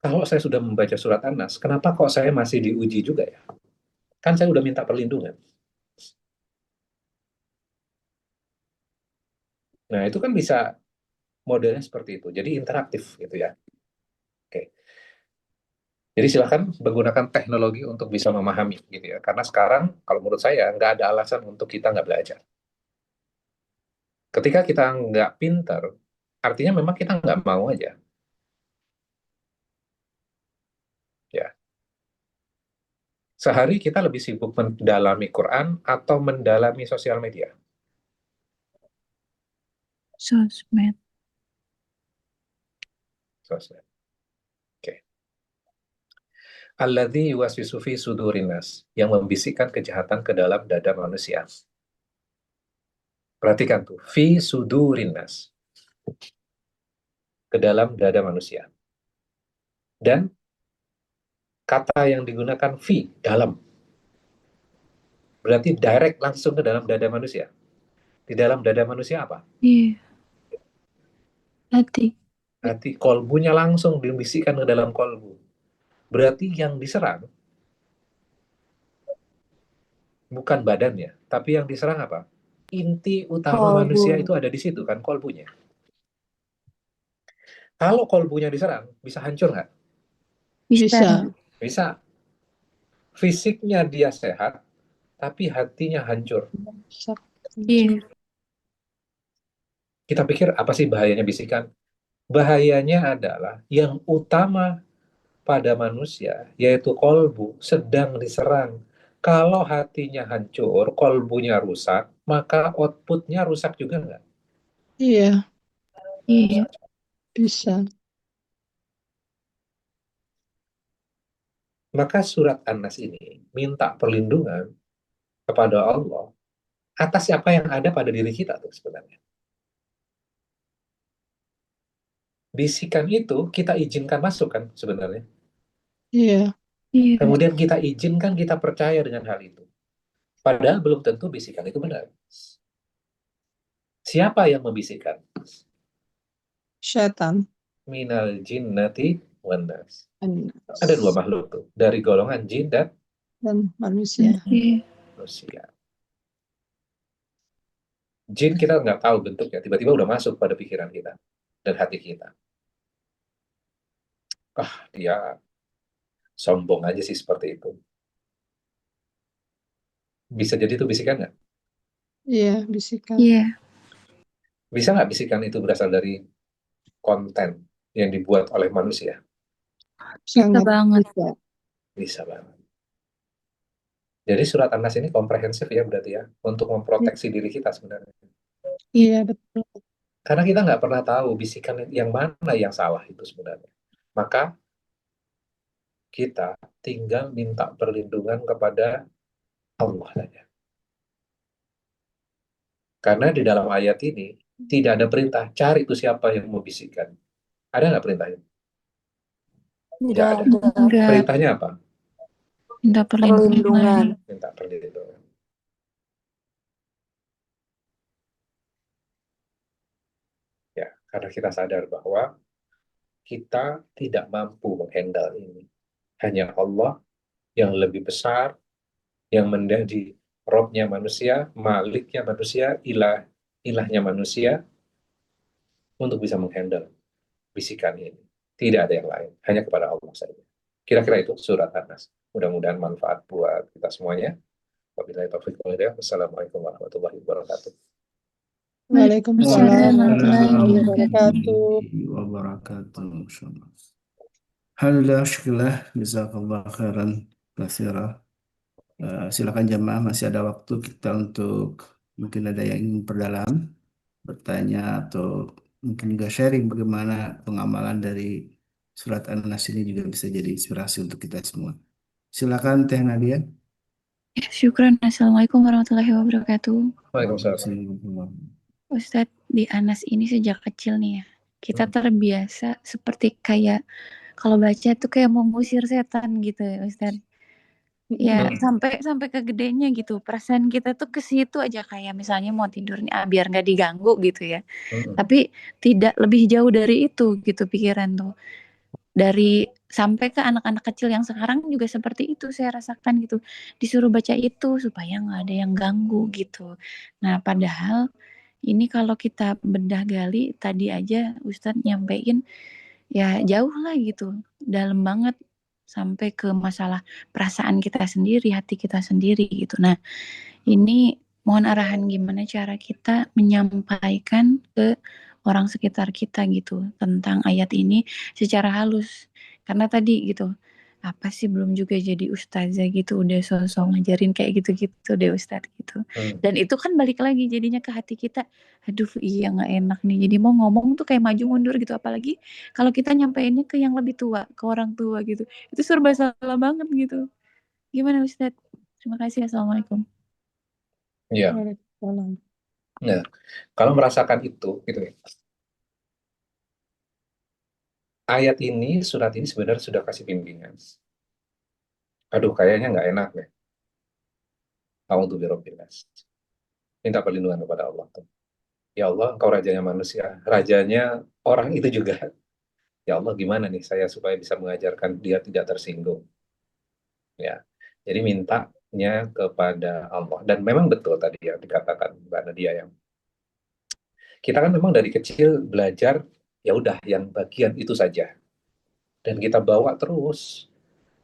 kalau saya sudah membaca surat An-Nas, kenapa kok saya masih diuji juga ya? Kan saya udah minta perlindungan. Nah, itu kan bisa modelnya seperti itu. Jadi interaktif gitu ya. Oke. Jadi silakan menggunakan teknologi untuk bisa memahami gitu ya. Karena sekarang kalau menurut saya nggak ada alasan untuk kita nggak belajar. Ketika kita nggak pinter, artinya memang kita nggak mau aja. Ya. Sehari kita lebih sibuk mendalami Quran atau mendalami sosial media. Sosmed. Sosial. Oke. Alladzi yuwaswisu fi sudurin nas, yang membisikkan kejahatan ke dalam dada manusia. Perhatikan tuh, fi sudurin nas, ke dalam dada manusia. Dan kata yang digunakan fi, dalam. Berarti direct langsung ke dalam dada manusia. Di dalam dada manusia apa? Iya. Hati. Hati, kolbunya langsung dibisikkan ke dalam kolbu. Berarti yang diserang bukan badannya, tapi yang diserang apa? Inti utama manusia itu Kolbu. ada di situ kan, kolbunya. Kalau kolbunya diserang, bisa hancur nggak? Bisa. Bisa. Bisa. Fisiknya dia sehat, tapi hatinya hancur. Bisa. Iya. Kita pikir apa sih bahayanya bisikan? Bahayanya adalah yang utama pada manusia, yaitu kolbu, sedang diserang. Kalau hatinya hancur, kolbunya rusak, maka outputnya rusak juga nggak? Iya, Iya. bisa. Maka surat An-Nas ini minta perlindungan kepada Allah atas apa yang ada pada diri kita tuh sebenarnya. Bisikan itu kita izinkan masuk kan sebenarnya. Iya. Iya. Kemudian kita izinkan, kita percaya dengan hal itu. Padahal belum tentu bisikan itu benar. Siapa yang membisikkan? Syaitan. Minal jinnati wan nas. Ada Anas. dua makhluk tuh, dari golongan jin dan Dan manusia. Iya. manusia. Jin kita nggak tahu bentuknya, tiba-tiba udah masuk pada pikiran kita dan hati kita. Dia sombong aja sih seperti itu. Bisa jadi itu bisikan nggak? Iya, bisikan. Iya. Bisa nggak bisikan itu berasal dari konten yang dibuat oleh manusia? Sangat banget. bisa. Bisa banget. Jadi surat An-Nas ini komprehensif ya berarti ya, untuk memproteksi diri kita sebenarnya. Iya, betul. Karena kita nggak pernah tahu bisikan yang mana yang salah itu sebenarnya. Maka kita tinggal minta perlindungan kepada Allah saja. Karena di dalam ayat ini tidak ada perintah cari itu siapa yang membisikkan. Ada nggak perintahnya? Tidak ada. ada Enggak. Perintahnya apa? Minta perlindungan. perlindungan. Minta perlindungan. Ya, karena kita sadar bahwa kita tidak mampu menghandle ini. Hanya Allah yang lebih besar, yang menjadi Robnya manusia, Maliknya manusia, ilahnya manusia, untuk bisa menghandle bisikan ini. Tidak ada yang lain, hanya kepada Allah saja. Kira-kira itu surat An-Nas. Mudah-mudahan manfaat buat kita semuanya. Wabillahi taufiq wal hidayah. Wassalamualaikum warahmatullahi wabarakatuh. Waalaikumsalam warahmatullahi wabarakatuh. wabarakatuh. Alhamdulillah, syukurlah, jazakallah khairan katsira. Silakan jamaah, masih ada waktu kita untuk mungkin ada yang ingin perdalam, bertanya atau mungkin juga sharing bagaimana pengamalan dari surat An-Nas ini juga bisa jadi inspirasi untuk kita semua. Silakan Teh Nadia. Ya, syukran. Assalamualaikum warahmatullahi wabarakatuh. Waalaikumsalam. Ustadz, di Anas ini sejak kecil nih ya, kita terbiasa seperti kayak kalau baca tuh kayak mau ngusir setan gitu ya Ustadz. Ya sampai ke gedenya gitu, perasaan kita tuh ke situ aja, kayak misalnya mau tidur nih biar nggak diganggu gitu ya. Tapi tidak lebih jauh dari itu gitu pikiran tuh. Dari sampai ke anak-anak kecil yang sekarang juga seperti itu saya rasakan gitu. Disuruh baca itu supaya nggak ada yang ganggu gitu. Nah, padahal ini kalau kita bedah gali tadi aja Ustadz nyampein ya jauh lah gitu, dalam banget sampai ke masalah perasaan kita sendiri, hati kita sendiri gitu. Nah, ini mohon arahan gimana cara kita menyampaikan ke orang sekitar kita gitu tentang ayat ini secara halus. Karena tadi gitu, apa sih belum juga jadi ustazah gitu, udah sosok ngajarin kayak gitu-gitu deh Ustadz gitu. Dan itu kan balik lagi jadinya ke hati kita, aduh iya nggak enak nih. Jadi mau ngomong tuh kayak maju mundur gitu, apalagi kalau kita nyampeinnya ke yang lebih tua, ke orang tua gitu. Itu serba salah banget gitu. Gimana Ustadz? Terima kasih. Assalamualaikum. Ya. Waalaikumsalam. Nah, kalau merasakan itu, gitu ya. Ayat ini, surat ini sebenarnya sudah kasih bimbingan. Aduh, kayaknya nggak enak deh. A'udzu birabbil nas. Minta perlindungan kepada Allah tuh. Ya Allah, Engkau rajanya manusia, rajanya orang itu juga. Ya Allah, gimana nih saya supaya bisa mengajarkan dia tidak tersinggung. Ya, jadi mintanya kepada Allah. Dan memang betul tadi yang dikatakan Mbak Nadia, yang kita kan memang dari kecil belajar ya udah yang bagian itu saja, dan kita bawa terus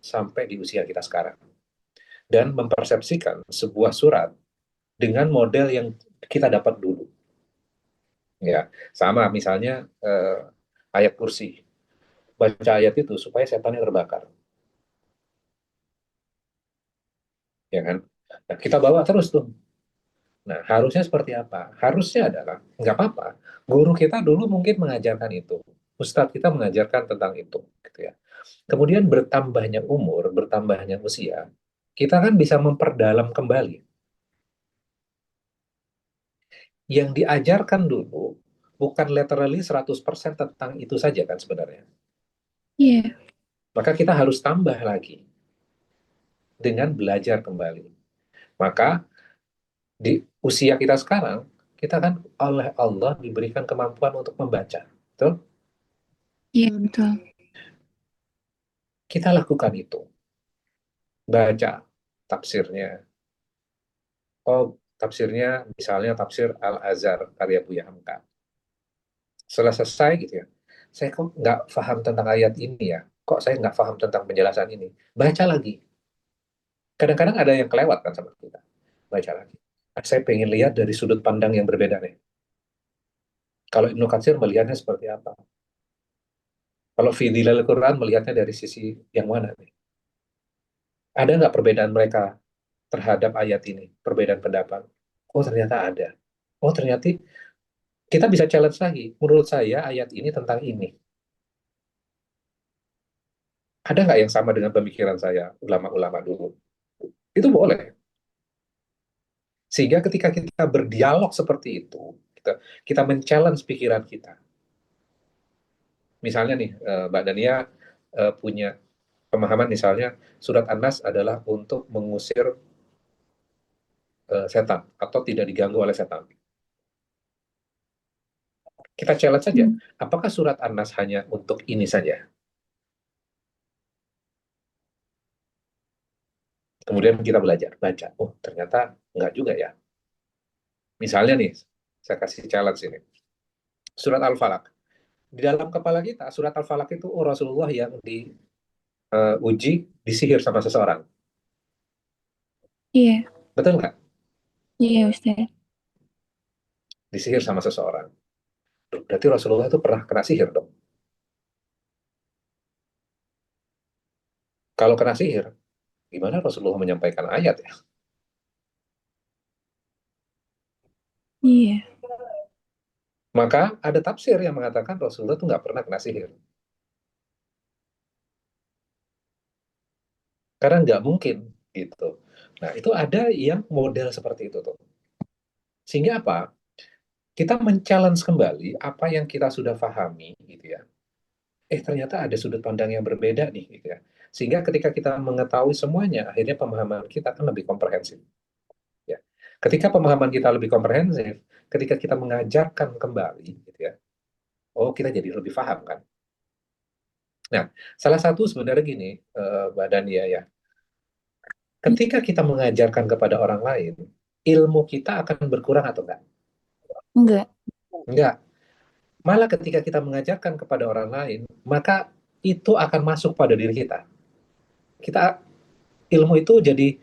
sampai di usia kita sekarang, dan mempersepsikan sebuah surat dengan model yang kita dapat dulu. Ya, sama misalnya ayat kursi. Baca ayat itu supaya setannya terbakar. Ya kan? Nah, kita bawa terus tuh. Nah, harusnya seperti apa? Harusnya adalah, nggak apa-apa. Guru kita dulu mungkin mengajarkan itu. Ustadz kita mengajarkan tentang itu. Gitu ya. Kemudian bertambahnya umur, bertambahnya usia, kita kan bisa memperdalam kembali. yang diajarkan dulu bukan literally 100% tentang itu saja kan sebenarnya. Iya. Maka kita harus tambah lagi dengan belajar kembali. Maka di usia kita sekarang, kita kan oleh Allah diberikan kemampuan untuk membaca. Betul? Iya, betul. Kita lakukan itu. Baca tafsirnya. Oh, tafsirnya misalnya tafsir Al-Azhar karya Buya Hamka. Setelah selesai gitu ya, saya kok nggak paham tentang ayat ini ya, kok saya nggak paham tentang penjelasan ini. Baca lagi. Kadang-kadang ada yang kelewat kan sama kita. Baca lagi. Saya pengen lihat dari sudut pandang yang berbeda nih. Kalau Ibnu Katsir melihatnya seperti apa? Kalau fi Dhilal Quran melihatnya dari sisi yang mana nih? Ada nggak perbedaan mereka terhadap ayat ini? Perbedaan pendapat? Oh ternyata ada. Oh ternyata kita bisa challenge lagi. Menurut saya ayat ini tentang ini. Ada nggak yang sama dengan pemikiran saya, ulama-ulama dulu? Itu boleh. Sehingga ketika kita berdialog seperti itu, kita men-challenge pikiran kita. Misalnya nih, Mbak Dania punya pemahaman misalnya, surat An-Nas adalah untuk mengusir setan, atau tidak diganggu oleh setan. Kita challenge saja, apakah surat An-Nas hanya untuk ini saja? Kemudian kita belajar, baca. Oh, ternyata enggak juga ya. Misalnya nih, saya kasih challenge ini. Surat Al-Falaq. Di dalam kepala kita, surat Al-Falaq itu Rasulullah yang diuji, disihir sama seseorang. Iya. Betul nggak? Iya, Ustaz. Disihir sama seseorang. Berarti Rasulullah itu pernah kena sihir dong. Kalau kena sihir, gimana Rasulullah menyampaikan ayat ya? Iya. Maka ada tafsir yang mengatakan Rasulullah itu nggak pernah kena sihir. Karena nggak mungkin gitu. Nah, itu ada yang model seperti itu tuh. Sehingga apa? Kita men-challenge kembali apa yang kita sudah pahami gitu ya. Ternyata ada sudut pandang yang berbeda nih gitu ya. Sehingga ketika kita mengetahui semuanya, akhirnya pemahaman kita kan lebih komprehensif. Ya. Ketika pemahaman kita lebih komprehensif, ketika kita mengajarkan kembali gitu ya. Oh, kita jadi lebih paham kan. Nah, salah satu sebenarnya gini, Mbak Dania ya. Ketika kita mengajarkan kepada orang lain, ilmu kita akan berkurang atau enggak? Enggak. Enggak. Malah ketika kita mengajarkan kepada orang lain, maka itu akan masuk pada diri kita. Ilmu itu jadi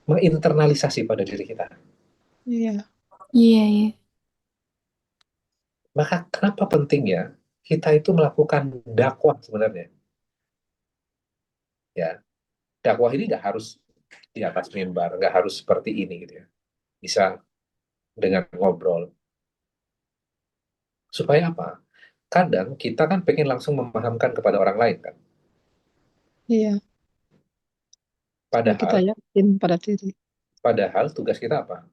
menginternalisasi pada diri kita. Iya. Iya, iya. Maka kenapa pentingnya kita itu melakukan dakwah sebenarnya? Ya, dakwah ini nggak harus di atas mimbar, nggak harus seperti ini gitu ya. Bisa dengan ngobrol. Supaya apa? Kadang kita kan pengen langsung memahamkan kepada orang lain kan. Iya. Supaya kita Padahal, yakin pada diri. tugas kita apa?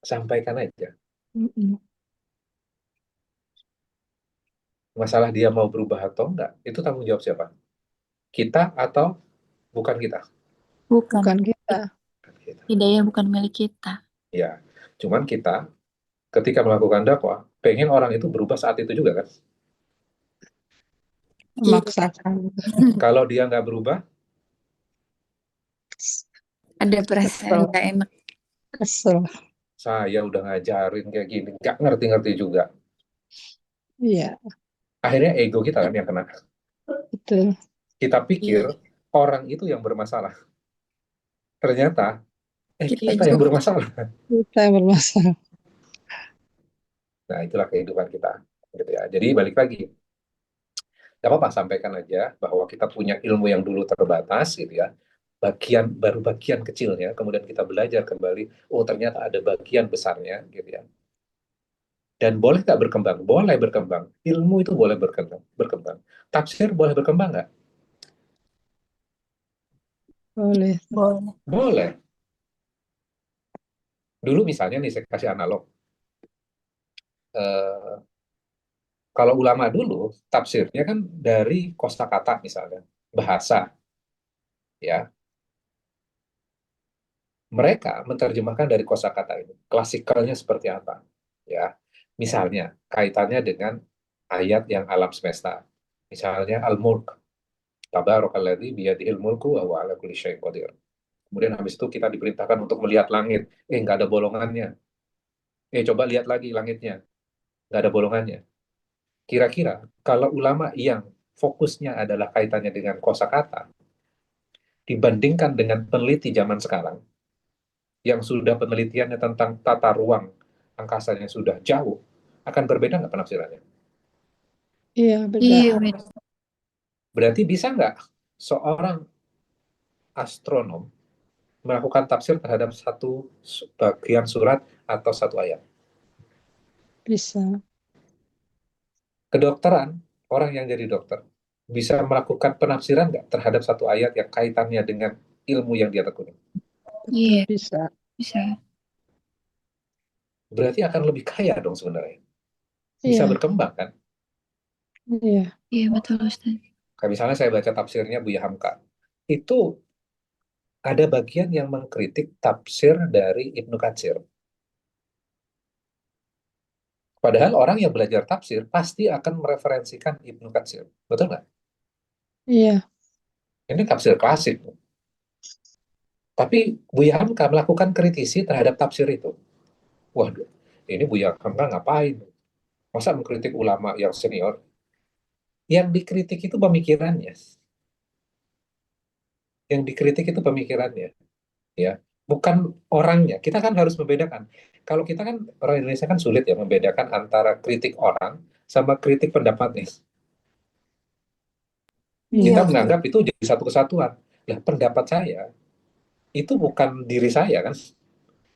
Sampaikan aja. Mm-mm. Masalah dia mau berubah atau enggak, itu tanggung jawab siapa? Kita atau bukan kita? Bukan. Bukan kita. Bukan kita. Hidayah bukan milik kita. Ya, cuman kita ketika melakukan dakwah, pengen orang itu berubah saat itu juga kan? Memaksakan. Kalau dia nggak berubah, Ada perasaan Kesel. gak enak. Kesel. saya udah ngajarin kayak gini, nggak ngerti-ngerti juga. Iya. Akhirnya ego kita kan yang kena. Betul. Kita pikir Iya. orang itu yang bermasalah. Ternyata, Kita kita yang juga. bermasalah. Kita yang bermasalah. Nah, itulah kehidupan kita. Gitu ya. Jadi balik lagi, nggak apa-apa sampaikan aja bahwa kita punya ilmu yang dulu terbatas gitu ya. Baru bagian kecilnya, kemudian kita belajar kembali. Oh ternyata ada bagian besarnya gitu ya. Dan boleh nggak berkembang? Boleh berkembang. Ilmu itu boleh berkembang. Tafsir boleh berkembang nggak? Boleh. Boleh. Boleh. Dulu misalnya nih saya kasih analog. Eh, Kalau ulama dulu tafsirnya kan dari kosakata misalnya, bahasa ya. Mereka menerjemahkan dari kosakata ini. Klasikalnya seperti apa? Ya. Misalnya kaitannya dengan ayat yang alam semesta. Misalnya Al-Mulk. Tabarakalladzi biyadihil mulku wa huwa ala kulli syai'in qadir. Kemudian habis itu kita diperintahkan untuk melihat langit. Nggak ada bolongannya. Coba lihat lagi langitnya. Nggak ada bolongannya. Kira-kira kalau ulama yang fokusnya adalah kaitannya dengan kosakata, dibandingkan dengan peneliti zaman sekarang, yang sudah penelitiannya tentang tata ruang angkasanya sudah jauh, akan berbeda nggak penafsirannya? Iya, beda. Iya, beda. Berarti bisa nggak seorang astronom melakukan tafsir terhadap satu bagian surat atau satu ayat? Bisa. Kedokteran, orang yang jadi dokter, bisa melakukan penafsiran nggak terhadap satu ayat yang kaitannya dengan ilmu yang dia tekuni? Iya, Bisa. bisa. Berarti akan lebih kaya dong sebenarnya. Bisa Iya, berkembang kan? iya. Iya, betul Ustaz. Kayak misalnya saya baca tafsirnya Buya Hamka. Itu ada bagian yang mengkritik tafsir dari Ibnu Katsir. Padahal orang yang belajar tafsir pasti akan mereferensikan Ibnu Katsir. Betul nggak? Iya, Ini tafsir klasik. Tapi Buya Hamka melakukan kritisi terhadap tafsir itu. Waduh, ini Buya Hamka ngapain? Masa mengkritik ulama yang senior? Yang dikritik itu pemikirannya. Yang dikritik itu pemikirannya. Ya, bukan orangnya. Kita kan harus membedakan. Kalau kita kan orang Indonesia kan sulit ya membedakan antara kritik orang sama kritik pendapatnya. Kita iya. menganggap itu jadi satu kesatuan. Lah, pendapat saya itu bukan diri saya kan.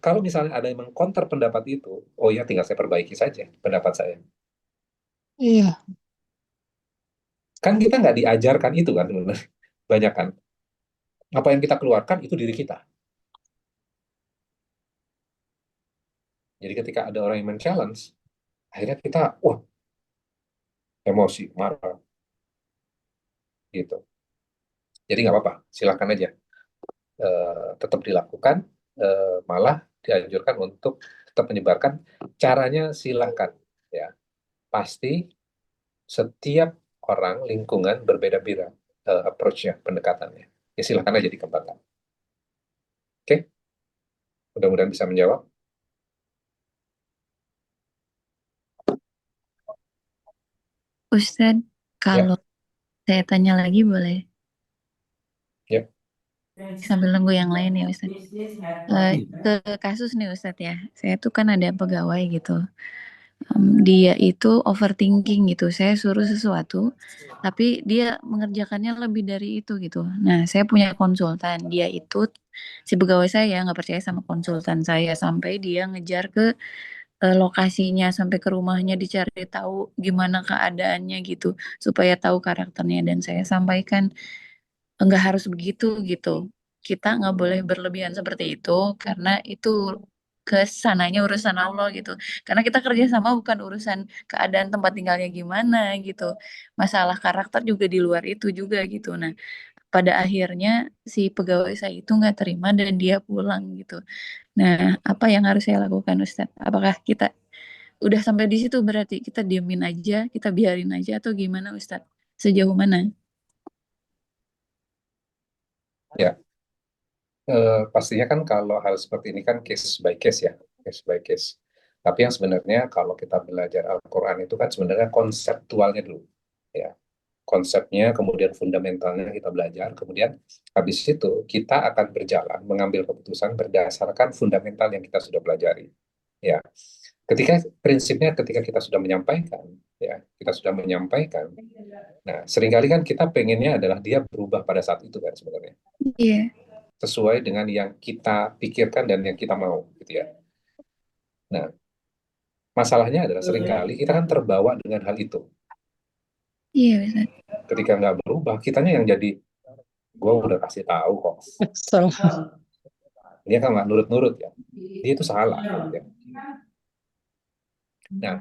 Kalau misalnya ada yang mengkonter pendapat itu, oh ya tinggal saya perbaiki saja pendapat saya. Iya, Kan kita nggak diajarkan itu kan sebenarnya. Banyak kan. Apa yang kita keluarkan itu diri kita. Jadi ketika ada orang yang men-challenge, akhirnya kita, wah, emosi, marah, gitu. Jadi nggak apa-apa, silakan aja. Tetap dilakukan, malah dianjurkan untuk tetap menyebarkan. Caranya silakan, ya. Pasti setiap orang, lingkungan berbeda-beda approach-nya, pendekatannya. Ya silakan aja dikembangkan. Oke, mudah-mudahan bisa menjawab. Ustaz, kalau Ya, saya tanya lagi boleh? ya. Sambil nunggu yang lain ya Ustaz. Ke kasus nih Ustaz ya. Saya tuh kan ada pegawai gitu. Dia itu overthinking gitu. Saya suruh sesuatu, tapi dia mengerjakannya lebih dari itu gitu. Nah, saya punya konsultan. Dia itu si pegawai saya nggak percaya sama konsultan saya sampai dia ngejar ke lokasinya, sampai ke rumahnya dicari tahu gimana keadaannya gitu, supaya tahu karakternya. Dan saya sampaikan nggak harus begitu gitu. Kita nggak boleh berlebihan seperti itu karena itu kesananya urusan Allah gitu. Karena kita kerja sama bukan urusan keadaan tempat tinggalnya gimana gitu. Masalah karakter juga di luar itu juga gitu. Nah, pada akhirnya si pegawai saya itu nggak terima dan dia pulang gitu. Nah, apa yang harus saya lakukan Ustadz? Apakah kita udah sampai di situ berarti kita diemin aja, kita biarin aja atau gimana Ustadz? Sejauh mana? Ya, pastinya kan kalau hal seperti ini kan case by case ya, case by case. Tapi yang sebenarnya kalau kita belajar Al-Quran itu kan sebenarnya konseptualnya dulu, ya. Konsepnya, kemudian fundamentalnya kita belajar, kemudian habis itu kita akan berjalan mengambil keputusan berdasarkan fundamental yang kita sudah pelajari. Ya, ketika prinsipnya ketika kita sudah menyampaikan, ya kita sudah menyampaikan. Nah, seringkali kan kita pengennya adalah dia berubah pada saat itu kan sebenarnya, Iya, sesuai dengan yang kita pikirkan dan yang kita mau, gitu ya. Nah, masalahnya adalah seringkali kita kan terbawa dengan hal itu. iya Ustadz. Ketika nggak berubah, kitanya yang jadi, gue udah kasih tahu kok. kesel. Dia kan nggak nurut-nurut ya. Dia itu salah. Gitu ya. Nah,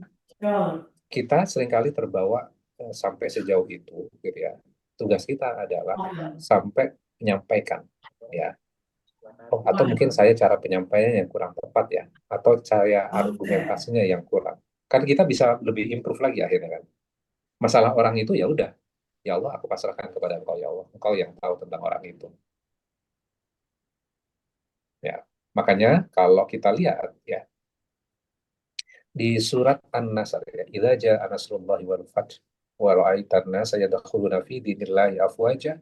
kita seringkali terbawa sampai sejauh itu, gitu ya. Tugas kita adalah sampai menyampaikan, ya. Oh, atau mungkin saya cara penyampaiannya yang kurang tepat ya, atau cara argumentasinya yang kurang. Kan kita bisa lebih improve lagi akhirnya kan. Masalah orang itu ya udah, ya Allah aku pasrahkan kepada Engkau ya Allah, Engkau yang tahu tentang orang itu. Ya, makanya kalau kita lihat ya di surat An-Nasr ya, idza jaa nasrullahi wal fath wa ra'aitan nasa yadkhuluna fi dinillahi afwaja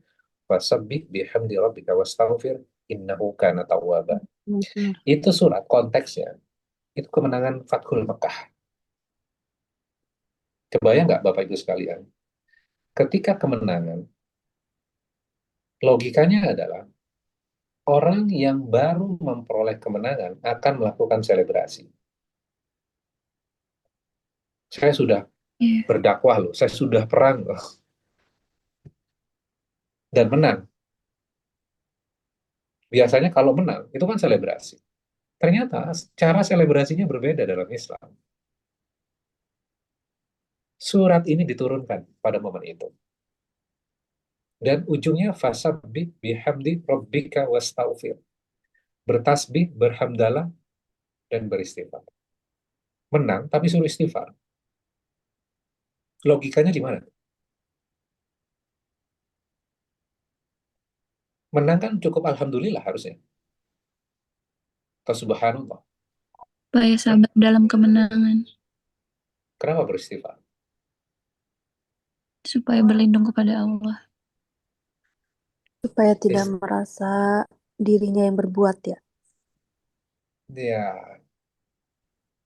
fasabbih bihamdi rabbika wastaghfir innahu kana tawwaba. Itu surat konteksnya itu kemenangan Fathul Mekah. Kebayang nggak Bapak Ibu sekalian? Ketika kemenangan, logikanya adalah orang yang baru memperoleh kemenangan akan melakukan selebrasi. Saya sudah Iya. berdakwah loh, saya sudah perang loh, dan menang. Biasanya kalau menang, itu kan selebrasi. Ternyata cara selebrasinya berbeda dalam Islam. Surat ini diturunkan pada momen itu. Dan ujungnya fasabbih bihamdi rabbika wastaghfir. Bertasbih, berhamdalah, dan beristighfar. Menang, tapi suruh istighfar. Logikanya di mana? Menang kan cukup alhamdulillah harusnya. Atau subhanallah. Supaya sabar dalam kemenangan. Kenapa beristighfar? Supaya berlindung kepada Allah. Supaya tidak Is- merasa dirinya yang berbuat ya. Ya,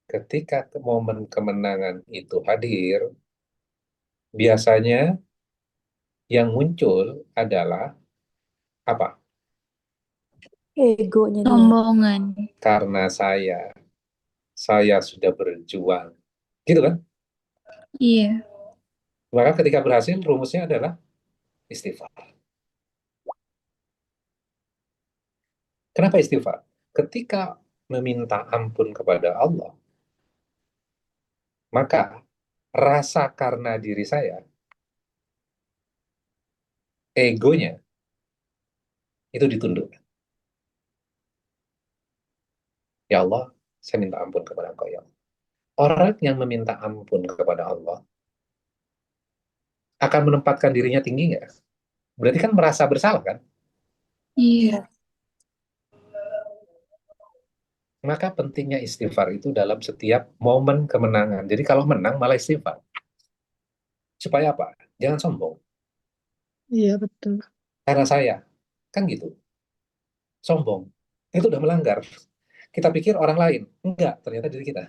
ketika momen kemenangan itu hadir, biasanya yang muncul adalah apa? Egonya dia. Sombongan. Karena saya sudah berjuang. Gitu kan? Iya. Maka ketika berhasil, rumusnya adalah istighfar. Kenapa istighfar? Ketika meminta ampun kepada Allah, maka rasa karena diri saya, egonya, itu ditundukkan. Ya Allah, saya minta ampun kepada Engkau ya Allah. Orang yang meminta ampun kepada Allah akan menempatkan dirinya tinggi nggak? Berarti kan merasa bersalah kan? Iya. Maka pentingnya istighfar itu dalam setiap momen kemenangan. Jadi kalau menang malah istighfar. Supaya apa? Jangan sombong. Iya betul. Karena saya. Kan gitu. Sombong. Itu udah melanggar. Kita pikir orang lain. Enggak, ternyata diri kita.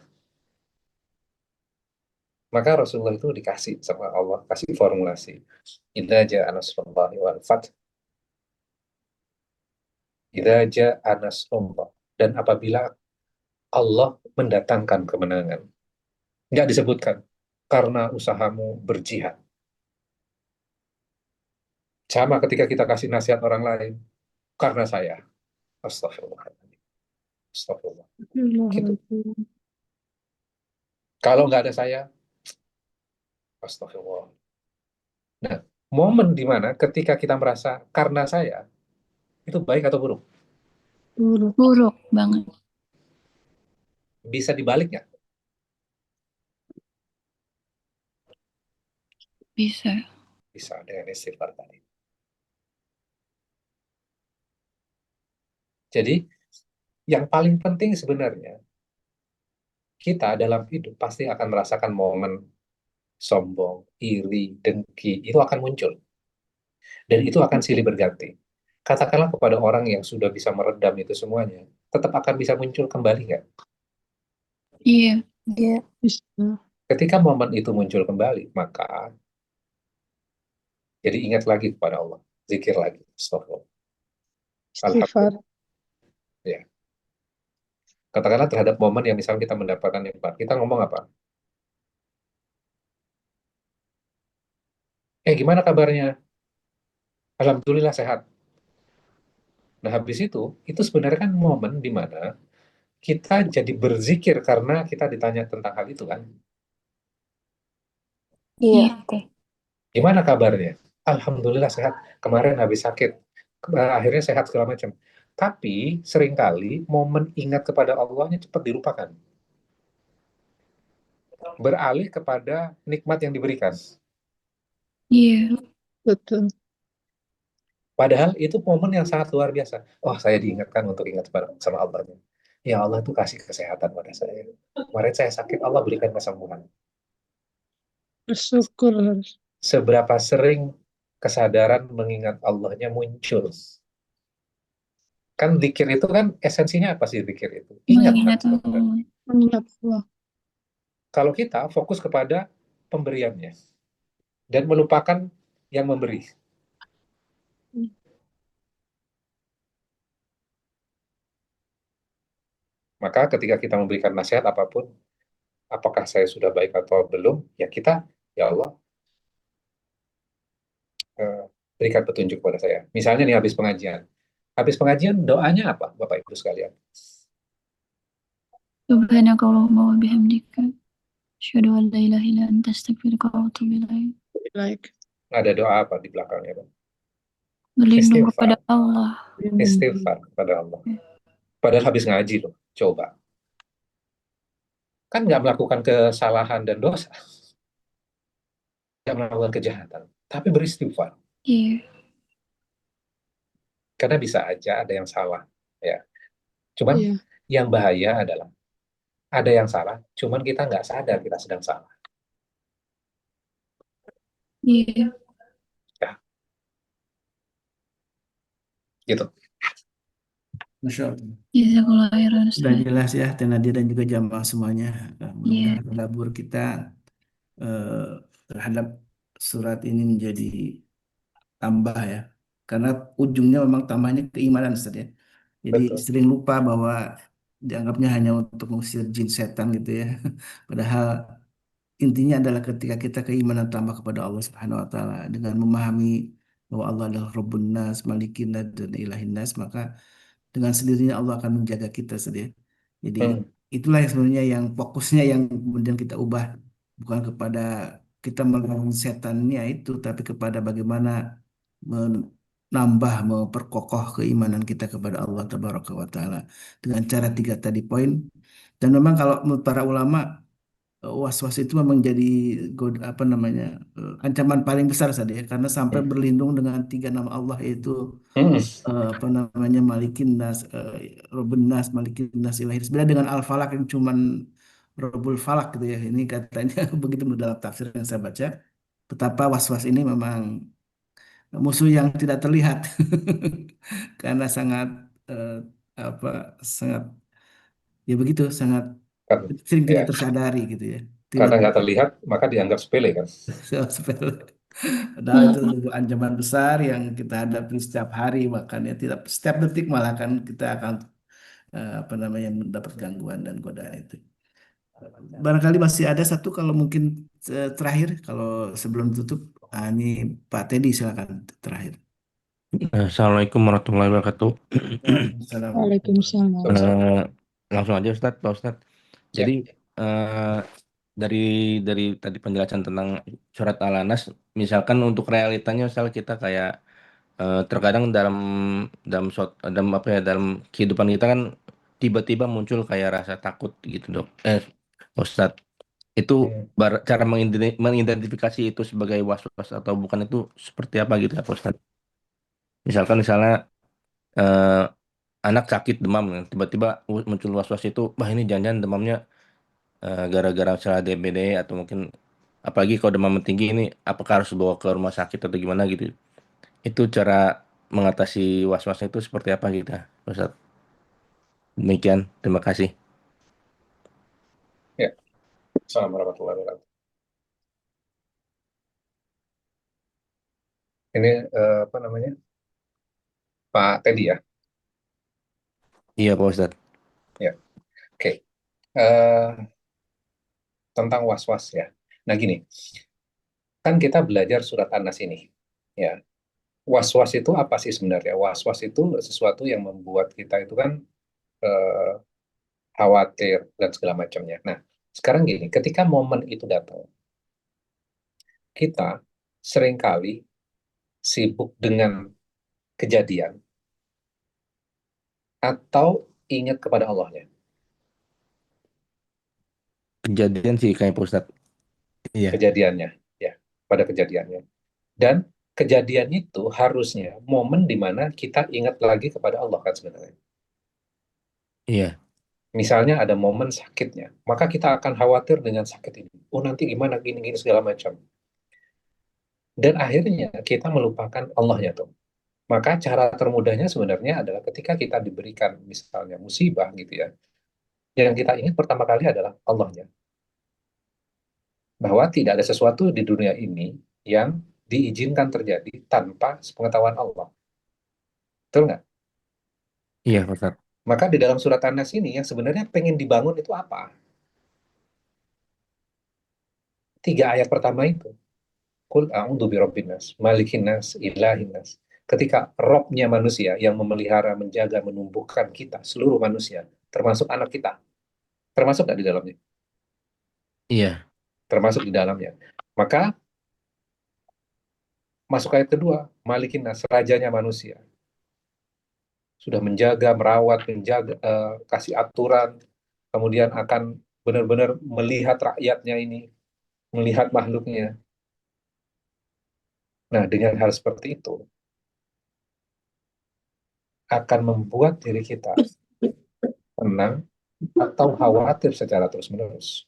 Maka Rasulullah itu dikasih sama Allah. Kasih formulasi. Idza ja'a nasrullahi wal fath. Idza ja'a nasrullah. Dan apabila Allah mendatangkan kemenangan. Enggak disebutkan. Karena usahamu berjihad. Sama ketika kita kasih nasihat orang lain. Karena saya. Astagfirullahaladzim. Astagfirullah. Gitu. Kalau nggak ada saya, astagfirullah. Nah, momen di mana ketika kita merasa karena saya, itu baik atau buruk? Buruk. Buruk banget. Bisa dibalik nggak? Bisa. Bisa dengan istighfar tadi. Jadi, yang paling penting sebenarnya, kita dalam hidup pasti akan merasakan momen sombong, iri, dengki, itu akan muncul. Dan itu akan silih berganti. Katakanlah kepada orang yang sudah bisa meredam itu semuanya, tetap akan bisa muncul kembali nggak? Iya. Dia Bisa. Ketika momen itu muncul kembali, maka jadi ingat lagi kepada Allah, zikir lagi, astagfirullah. Istighfar. Alhamdulillah. Ya. Katakanlah terhadap momen yang misalnya kita mendapatkan nikmat, kita ngomong apa? Gimana kabarnya? Alhamdulillah sehat. Nah, habis itu sebenarnya kan momen di mana kita jadi berzikir karena kita ditanya tentang hal itu kan. Iya. Iya. Gimana kabarnya? Alhamdulillah sehat. Kemarin habis sakit, akhirnya sehat segala macam. Tapi seringkali momen ingat kepada Allahnya cepat dilupakan. Beralih kepada nikmat yang diberikan. Iya. Betul. Padahal itu momen yang sangat luar biasa. Oh, saya diingatkan untuk ingat sama Allahnya. Ya Allah itu kasih kesehatan pada saya. Kemarin saya sakit, Allah berikan kesembuhan. Bersyukur harus. Seberapa sering kesadaran mengingat Allahnya muncul. Kan zikir itu kan esensinya apa sih zikir itu? Ingat kan Mengingat sebenarnya. Allah. Mengingat Allah. Kalau kita fokus kepada pemberiannya dan melupakan yang memberi. Maka ketika kita memberikan nasihat apapun, apakah saya sudah baik atau belum, ya kita, ya Allah, eh, berikan petunjuk pada saya. Misalnya nih habis pengajian. Habis pengajian doanya apa, Bapak Ibu sekalian? Subhanakallahumma wa bihamdika. Asyhadu an la ilaha illa anta astaghfiruka wa atubu ilaik. Like. Ada doa apa di belakangnya, Pak? Berlindung kepada Istighfar. Allah. Istighfar kepada Allah. Padahal habis ngaji loh, coba. Kan nggak melakukan kesalahan dan dosa, nggak melakukan kejahatan, tapi beristighfar. Iya. Karena bisa aja ada yang salah, ya. Cuman Iya. yang bahaya adalah ada yang salah, cuman kita nggak sadar kita sedang salah. Iya. Ya, gitu. Masya Allah. Jazakallah khairan Sudah Ustaz. jelas ya, Tenadi dan juga jamaah semuanya. Iya. Mudah-mudahan tadabbur kita eh, terhadap surat ini menjadi tambah ya. Karena ujungnya memang tambahnya keimanan Ustaz ya. Jadi Betul. sering lupa bahwa dianggapnya hanya untuk mengusir jin setan gitu ya. Padahal intinya adalah ketika kita keimanan tambah kepada Allah Subhanahu wa taala dengan memahami bahwa Allah adalah Rabbun Nas, Malikin Nas, dan Ilahin Nas, maka dengan sendirinya Allah akan menjaga kita sedia. Jadi Hmm. itulah yang sebenarnya yang fokusnya yang kemudian kita ubah, bukan kepada kita melawan setannya itu, tapi kepada bagaimana menambah, memperkokoh keimanan kita kepada Allah Tabaraka wa Taala dengan cara tiga tadi poin. Dan memang kalau menurut para ulama was-was itu memang jadi apa namanya ancaman paling besar saja ya, karena sampai Hmm. berlindung dengan tiga nama Allah yaitu Hmm. apa namanya Malikin Nas, Robin Nas, Malikin Nas, Ilahi Nas. Beda dengan Al-Falak yang cuman Robul Falak gitu ya. Ini katanya begitu menurut dalam tafsir yang saya baca. Betapa was-was ini memang musuh yang tidak terlihat karena sangat eh, apa sangat ya begitu sangat Kan, sering ya, tidak tersadari gitu ya. Tidak karena nggak terlihat, maka dianggap sepele kan. sepele. Padahal itu sungguh ancaman besar yang kita hadapi setiap hari, makanya tidak setiap detik malah kan kita akan apa namanya mendapat gangguan dan godaan itu. Barangkali masih ada satu kalau mungkin terakhir kalau sebelum tutup. Ah, ini Pak Teddy silakan terakhir. Assalamualaikum warahmatullahi wabarakatuh. Waalaikumsalam. Waalaikumsalam. Eh, Langsung aja Ustadz, Pak Ustadz. Ya. Jadi eh, dari tadi penjelasan tentang surat Al-Anas, misalkan untuk realitanya, misal kita kayak terkadang dalam apa ya, dalam kehidupan kita kan tiba-tiba muncul kayak rasa takut gitu dok. Ustadz, itu Hmm. cara mengidentifikasi itu sebagai was-was atau bukan itu seperti apa gitu ya Pak Ustadz? Misalnya eh, anak sakit demam kan. Tiba-tiba muncul was-was itu, wah ini jangan-jangan demamnya gara-gara misalnya DBD atau mungkin apalagi kalau demam tinggi ini apakah harus dibawa ke rumah sakit atau gimana gitu. Itu cara mengatasi was-wasnya itu seperti apa gitu ya, Ustaz. Demikian, terima kasih. Ya. Assalamualaikum warahmatullahi wabarakatuh. Ini apa namanya? Pak Teddy ya? Iya Pak Ustadz. Ya. Oke. Eh, tentang was-was ya. Nah gini, kan kita belajar surat An-Nas ini. Ya. was-was itu apa sih sebenarnya? Was-was itu sesuatu yang membuat kita itu kan eh, khawatir dan segala macamnya. Nah, sekarang gini, ketika momen itu datang, kita seringkali sibuk dengan kejadian atau ingat kepada Allahnya, Kejadian sih kayak Pak Ustadz. Iya, kejadiannya, ya, pada kejadiannya. Dan kejadian itu harusnya momen di mana kita ingat lagi kepada Allah kan sebenarnya. iya, Misalnya ada momen sakitnya, maka kita akan khawatir dengan sakit ini. Oh nanti gimana gini-gini segala macam. Dan akhirnya kita melupakan Allahnya tuh. Maka cara termudahnya sebenarnya adalah ketika kita diberikan misalnya musibah gitu ya, yang kita ingat pertama kali adalah Allahnya. Bahwa tidak ada sesuatu di dunia ini yang diizinkan terjadi tanpa sepengetahuan Allah. Betul nggak? iya Pak Ustadz. Maka di dalam surat An-Nas ini yang sebenarnya pengen dibangun itu apa? 3 ayat pertama itu. Qul a'udzu birabbin nas, malikin nas, ilahin nas. Ketika Robnya manusia yang memelihara, menjaga, menumbuhkan kita, seluruh manusia, termasuk anak kita, termasuk nggak di dalamnya? Iya, Termasuk di dalamnya. Maka masuk ayat kedua, malikin nas, rajanya manusia. Sudah menjaga, merawat, menjaga, kasih aturan, kemudian akan benar-benar melihat rakyatnya ini, melihat makhluknya. Nah, dengan hal seperti itu, akan membuat diri kita tenang atau khawatir secara terus-menerus.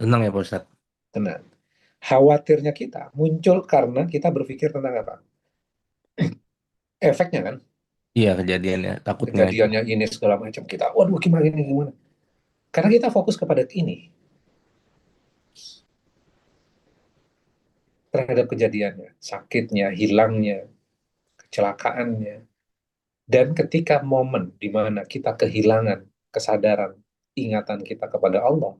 tenang ya Pak Ustadz. Tenang. Khawatirnya kita muncul karena kita berpikir tentang apa? Efeknya kan, Iya kejadiannya, takutnya itu. kejadiannya ini segala macam. Kita, waduh gimana ini, gimana? Karena kita fokus kepada ini, terhadap kejadiannya, sakitnya, hilangnya, kecelakaannya. Dan ketika momen di mana kita kehilangan kesadaran, ingatan kita kepada Allah,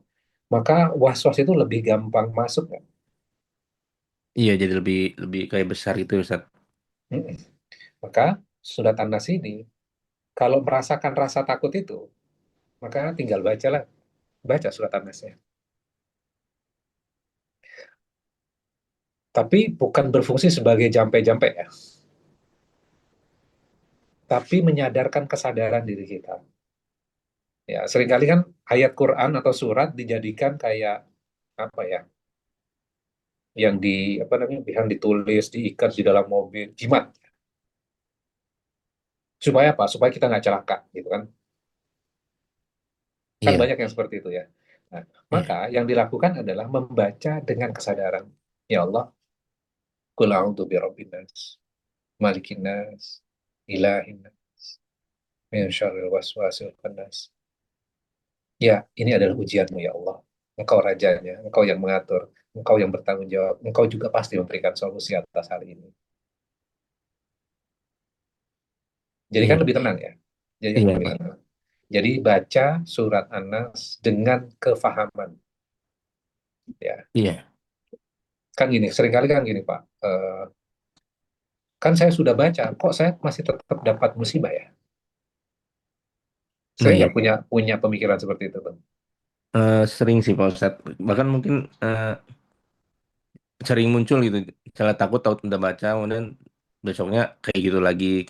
maka was-was itu lebih gampang masuk kan? Iya jadi lebih lebih kayak besar itu Ustadz. Mm-mm. Maka surat An-Nas ini, kalau merasakan rasa takut itu, maka tinggal bacalah, baca surat An-Nasnya. Tapi bukan berfungsi sebagai jampe-jampe ya, tapi menyadarkan kesadaran diri kita. Ya, seringkali kan ayat Quran atau surat dijadikan kayak apa ya, yang di apa namanya, yang ditulis, diikat di dalam mobil, jimat. Supaya apa? Supaya kita nggak celaka, gitu kan? Kan Iya, banyak yang seperti itu ya. Nah, maka iya, yang dilakukan adalah membaca dengan kesadaran. Ya Allah, qul a'udzu birabbin nas, malikin nas, ilahin nas, min syarril waswasil khannas. Ya, ini adalah ujianmu ya Allah. Engkau rajanya, engkau yang mengatur, engkau yang bertanggung jawab, engkau juga pasti memberikan solusi atas hal ini. Jadi kan iya, lebih tenang ya. Jadi kan iya lebih Pak. tenang. Jadi baca surat An-Nas dengan kefahaman. Ya, Iya, kan gini, seringkali kan gini Pak. Kan saya sudah baca, kok saya masih tetap dapat musibah ya? nah Sering iya. nggak punya punya pemikiran seperti itu, Bang? Sering sih Pak Ustadz. Bahkan mungkin sering muncul gitu. Misalnya takut takut udah baca, kemudian besoknya kayak gitu lagi.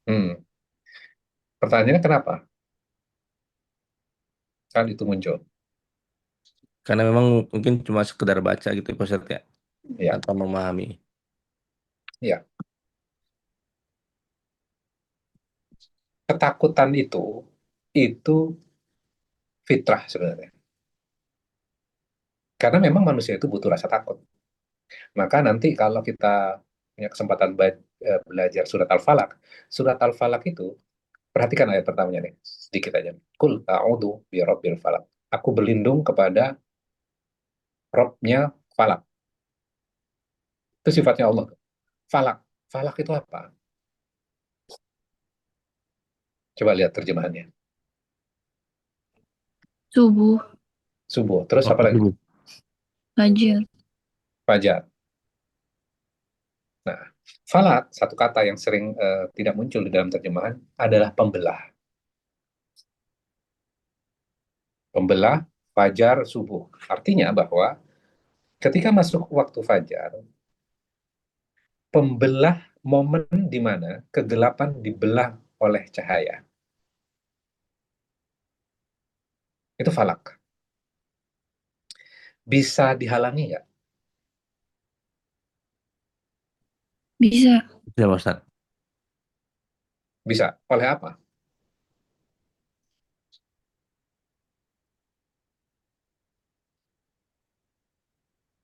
Hmm. Pertanyaannya kenapa? Kan itu muncul. Karena memang mungkin cuma sekedar baca gitu Pak Ustadz ya, Ya, tanpa memahami. ya. Ketakutan itu fitrah sebenarnya. Karena memang manusia itu butuh rasa takut. Maka nanti kalau kita punya kesempatan belajar surat Al-Falaq itu, perhatikan ayat pertamanya nih, sedikit aja. Kul a'udhu bi rabbil falaq. Aku berlindung kepada Robnya Falak. Itu sifatnya Allah. Falak. Falak itu apa? Coba lihat terjemahannya. Subuh, Subuh. Terus apa Waktu lagi? dulu. fajar, Fajar. Nah, falak, satu kata yang sering tidak muncul di dalam terjemahan, adalah pembelah. Pembelah fajar subuh. Artinya bahwa ketika masuk waktu fajar, pembelah momen di mana kegelapan dibelah oleh cahaya. Itu falak. Bisa dihalangi nggak? Bisa. Bisa Pak Ustadz. Bisa. Oleh apa?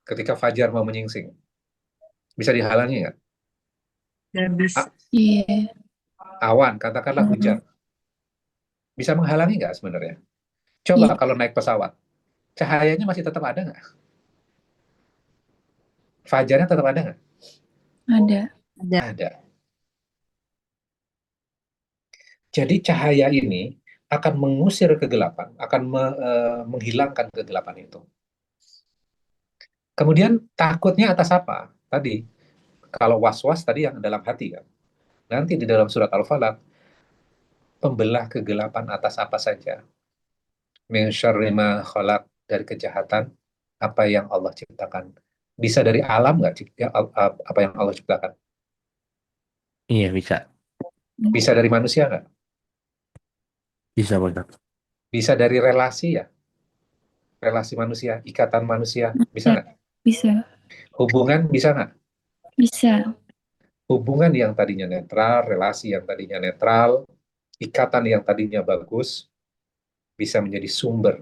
Ketika fajar mau menyingsing. Bisa dihalangi nggak? Nggak bisa. Iya. Awan, katakanlah hujan. Bisa menghalangi nggak sebenarnya? Coba Iya. kalau naik pesawat, cahayanya masih tetap ada nggak? Fajarnya tetap ada nggak? Ada. Ada. Jadi cahaya ini akan mengusir kegelapan, akan menghilangkan kegelapan itu. Kemudian takutnya atas apa? Tadi, kalau was-was tadi yang dalam hati kan. Nanti di dalam surat Al-Falaq, pembelah kegelapan atas apa saja. Min syarri ma khalaq, dari kejahatan apa yang Allah ciptakan. Bisa dari alam nggak apa yang Allah ciptakan? Iya bisa. Bisa dari manusia nggak? Bisa Pak Ustadz. Bisa dari relasi ya? Relasi manusia, ikatan manusia, bisa nggak? Bisa. Hubungan bisa nggak? Bisa. Hubungan yang tadinya netral, relasi yang tadinya netral, ikatan yang tadinya bagus, bisa menjadi sumber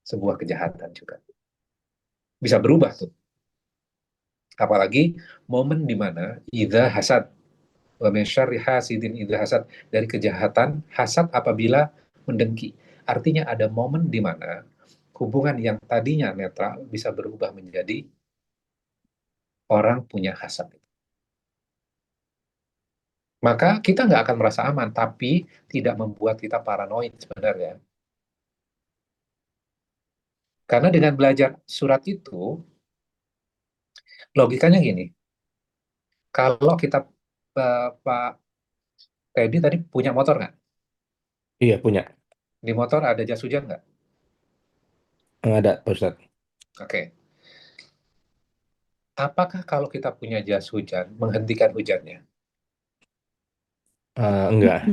sebuah kejahatan juga. Bisa berubah tuh. Apalagi momen di mana idza hasad wa min syarri hasidin idza hasad, dari kejahatan hasad apabila mendengki. Artinya ada momen di mana hubungan yang tadinya netral bisa berubah menjadi orang punya hasad. Maka kita nggak akan merasa aman, tapi tidak membuat kita paranoid sebenarnya. Karena dengan belajar surat itu, logikanya gini, kalau kita, Pak Teddy tadi punya motor nggak? Iya punya. Di motor ada jas hujan nggak? Ada Pak Ustadz. Oke. Apakah kalau kita punya jas hujan, menghentikan hujannya? Enggak.